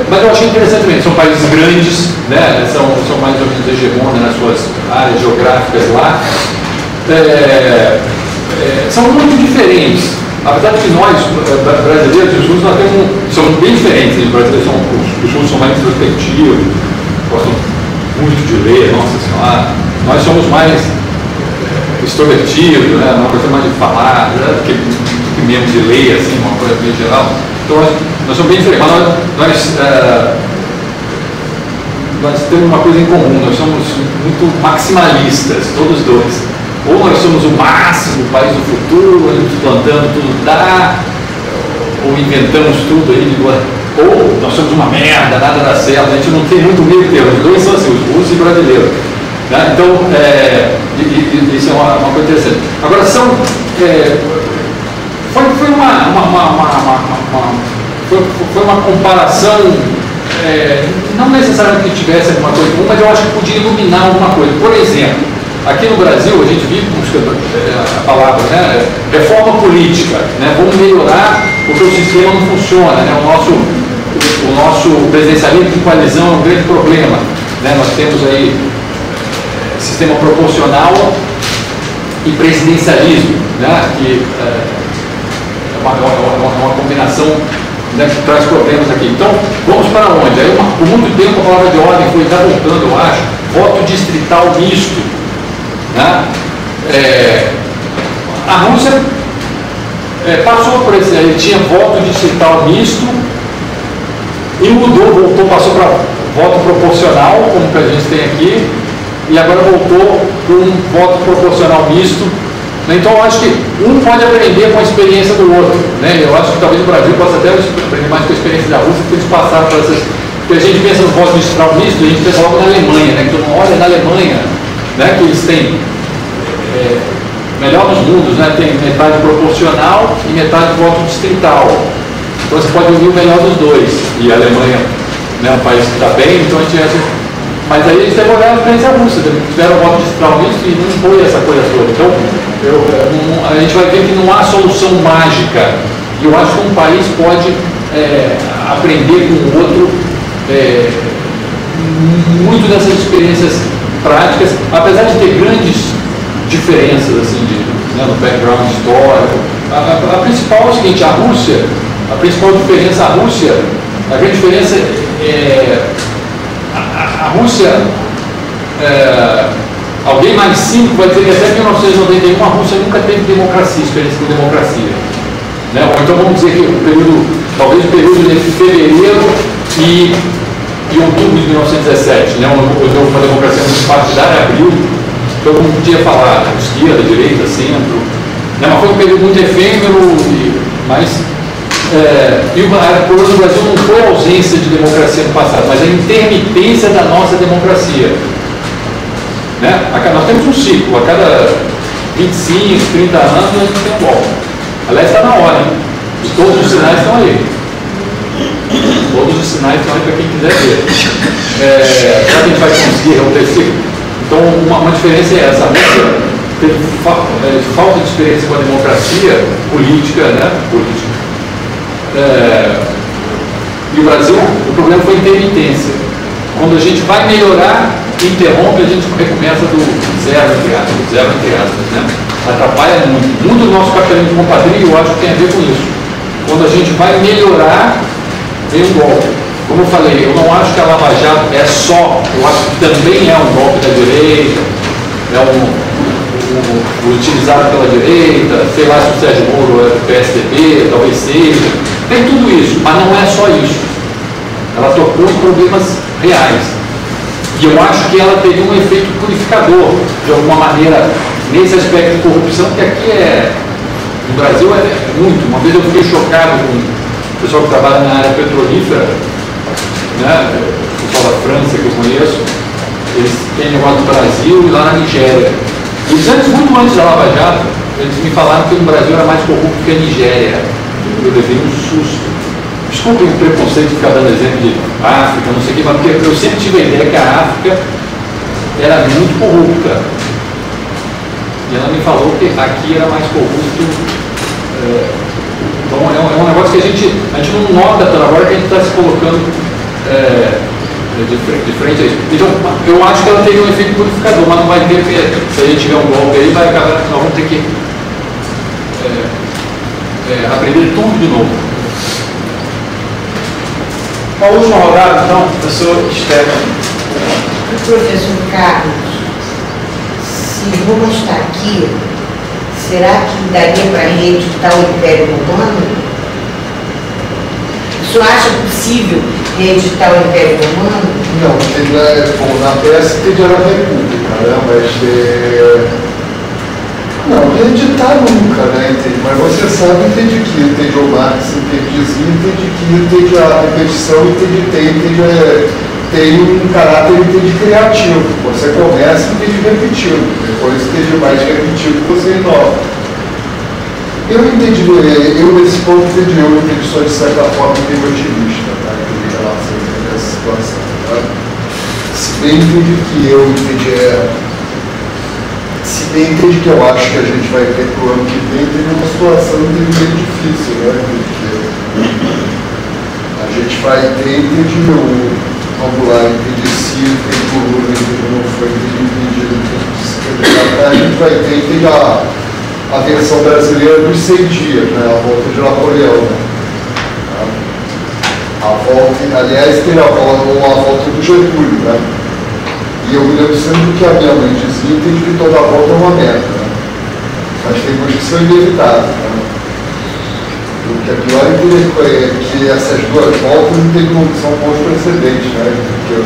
mas eu achei interessante também, são países grandes, né? São mais ou menos hegemônicos nas suas áreas geográficas lá, são muito diferentes. Apesar de que nós, brasileiros e os russos, nós somos bem diferentes. Os brasileiros os russos são mais introspectivos, gostam muito de ler, nossa senhora. Nós somos mais extrovertidos, né? Uma coisa mais de falar, né? que mesmo de ler, assim, uma coisa bem geral. Então, nós somos bem diferentes. Mas nós temos uma coisa em comum, nós somos muito maximalistas, todos dois. Ou nós somos o máximo, o país do futuro, plantando tudo dá, ou inventamos tudo aí, ou nós somos uma merda, nada dá certo, a gente não tem muito meio termo, os dois são assim, os russos e brasileiros. Né? Então, isso é uma coisa interessante. Agora, foi uma comparação, não necessariamente que tivesse alguma coisa comum, mas eu acho que podia iluminar alguma coisa. Por exemplo, aqui no Brasil, a gente vive buscando a palavra, né? Reforma política, né? Vamos melhorar porque o sistema não funciona, né? O nosso presidencialismo de coalizão é um grande problema, né? Nós temos aí sistema proporcional e presidencialismo, né? Que é uma combinação, né, que traz problemas aqui. Então, vamos para onde? Aí, por muito tempo, a palavra de ordem foi, está voltando, eu acho, voto distrital misto. Né? A Rússia passou por esse, ele tinha voto distrital misto e mudou, voltou, passou para voto proporcional, como que a gente tem aqui, e agora voltou para um voto proporcional misto. Então, eu acho que um pode aprender com a experiência do outro, né? Eu acho que talvez o Brasil possa até aprender mais com a experiência da Rússia, porque eles passaram por essas... Porque a gente pensa no voto distrital misto, a gente pensa logo na Alemanha, né? Então, olha, na Alemanha, né, que eles têm melhor dos mundos, né? Tem metade proporcional e metade voto distrital. Então, você pode unir o melhor dos dois. E a Alemanha, né, um país que está bem, então a gente... Mas aí a gente tem que olhar a experiência russa, tiveram voto distrital misto e não foi essa coisa toda. Então, a gente vai ver que não há solução mágica. E eu acho que um país pode aprender com o outro muito dessas experiências práticas, apesar de ter grandes diferenças assim, né, no background histórico. A principal é o seguinte, a principal diferença, a grande diferença a Rússia, alguém mais cínico vai dizer que até 1991 a Rússia nunca teve democracia, experiência com democracia. Né? Ou então vamos dizer que talvez o período entre fevereiro e outubro de 1917, né? Houve uma democracia muito partidária, abril, todo mundo podia falar, né? Esquerda, direita, centro, né? Mas foi um período muito efêmero, e o problema do Brasil não foi a ausência de democracia no passado, mas a intermitência da nossa democracia. Né? Nós temos um ciclo, a cada 25, 30 anos a gente tem um golpe. Aliás, está na hora, hein? E todos os sinais estão aí. Todos os sinais estão aí para quem quiser ver. Será que a gente vai conseguir acontecer? Então, uma diferença é essa. A Rússia teve falta de experiência com a democracia política, né? E o Brasil, o problema foi a intermitência. Quando a gente vai melhorar, interrompe, a gente recomeça do zero, entre aspas, né? Atrapalha muito. Muito do nosso capitalismo de compadrio, eu acho que tem a ver com isso. Quando a gente vai melhorar, vem um golpe. Como eu falei, eu não acho que a Lava Jato eu acho que também é um golpe da direita, utilizado pela direita, sei lá se o Sérgio Moro é do PSDB, talvez seja. Tem tudo isso, mas não é só isso. Ela tocou em problemas reais. E eu acho que ela teve um efeito purificador, de alguma maneira, nesse aspecto de corrupção, que aqui no Brasil é muito. Uma vez eu fiquei chocado com o pessoal que trabalha na área petrolífera, né, o pessoal da França que eu conheço, eles têm negócio no Brasil e lá na Nigéria. E muito antes da Lava Jato, eles me falaram que no Brasil era mais corrupto que a Nigéria. Eu levei um susto. Desculpem o preconceito de ficar dando exemplo de África, não sei o que, mas porque eu sempre tive a ideia que a África era muito corrupta. E ela me falou que aqui era mais corrupto. Então é um negócio que a gente não nota pela agora que a gente está se colocando de frente a isso. Então, eu acho que ela teria um efeito purificador, mas não vai ter, se a gente tiver um golpe aí, vai acabar, nós vamos ter que aprender tudo de novo. Uma última rodada, então, professor Stefano. Professor Carlos, se Roma está aqui, será que daria para reeditar o Império Romano? O senhor acha possível reeditar o Império Romano? Não, como na peça teria a República, né? Mas não, reeditar nunca, né? Entende? Mas você sabe, entende que entende o Marx, entende que entende a repetição, tem um caráter criativo. Você começa repetindo, depois mais repetido você inova. Eu nesse ponto entendi só de certa forma otimista, tá? Em relação a essa situação, tá? Se bem entendi que eu entendi entende que eu acho que a gente vai ter para o ano que vem, tem uma situação meio difícil, né? Porque a gente vai ter, vamos lá, entende se, entende coluna, entende não foi, entende a gente vai ter, entende a versão brasileira dos 100 dias, né? A volta de Napoleão, né? A volta, aliás, tem a volta do Getúlio, né? E eu me lembro sempre que a minha mãe dizia que toda a volta é uma merda, né? Mas tem coisas que são inevitáveis, né? O que é pior é que essas duas voltas não são bons precedentes, né? Porque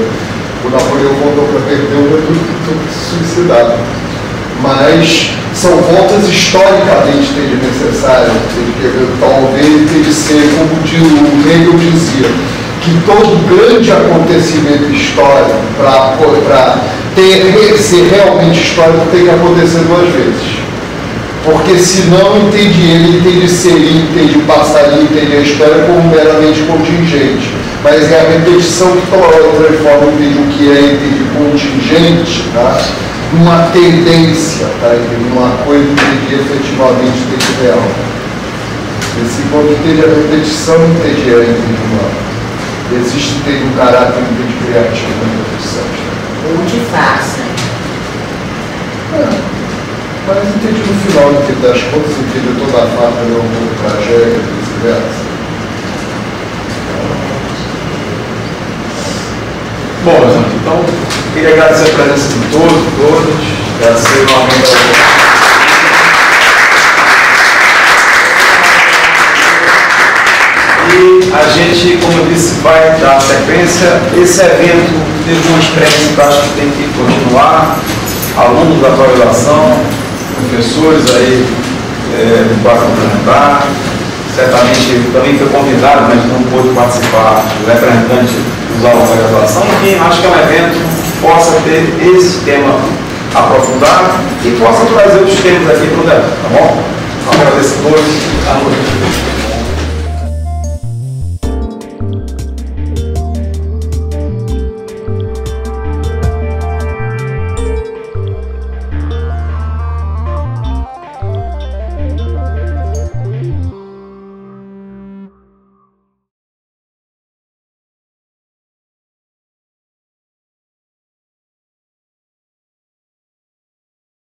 o Napoleão voltou para perder o Getúlio se suicidar. Mas são voltas historicamente necessárias, talvez tem de ser, como o Hegel dizia, que todo grande acontecimento histórico, para ser realmente histórico, tem que acontecer duas vezes. Porque senão, ele tem de ser, entende o passarinho, entende a história como meramente contingente. Mas é a repetição que transforma, entende o que é, entende contingente, tá? Numa tendência, tá? Numa coisa que efetivamente tem real. Esse ponto entende a repetição, entende uma. Existe um caráter de criativo na repetição. Ou de farsa. Mas entende no final, entende das contas, entende toda a farsa, não uma tragédia, vice-versa. Bom, gente, então, Queria agradecer a presença de todos, agradecer novamente E a gente, como eu disse, vai dar sequência. Esse evento teve uma experiência que eu acho que tem que continuar. Alunos da graduação, professores aí do quarto complementar. Certamente também foi convidado, mas não pôde participar, o representante dos alunos da graduação. Enfim, acho que é um evento que possa ter esse tema aprofundado e possa trazer os temas aqui para o debate, tá bom? Agradeço a todos.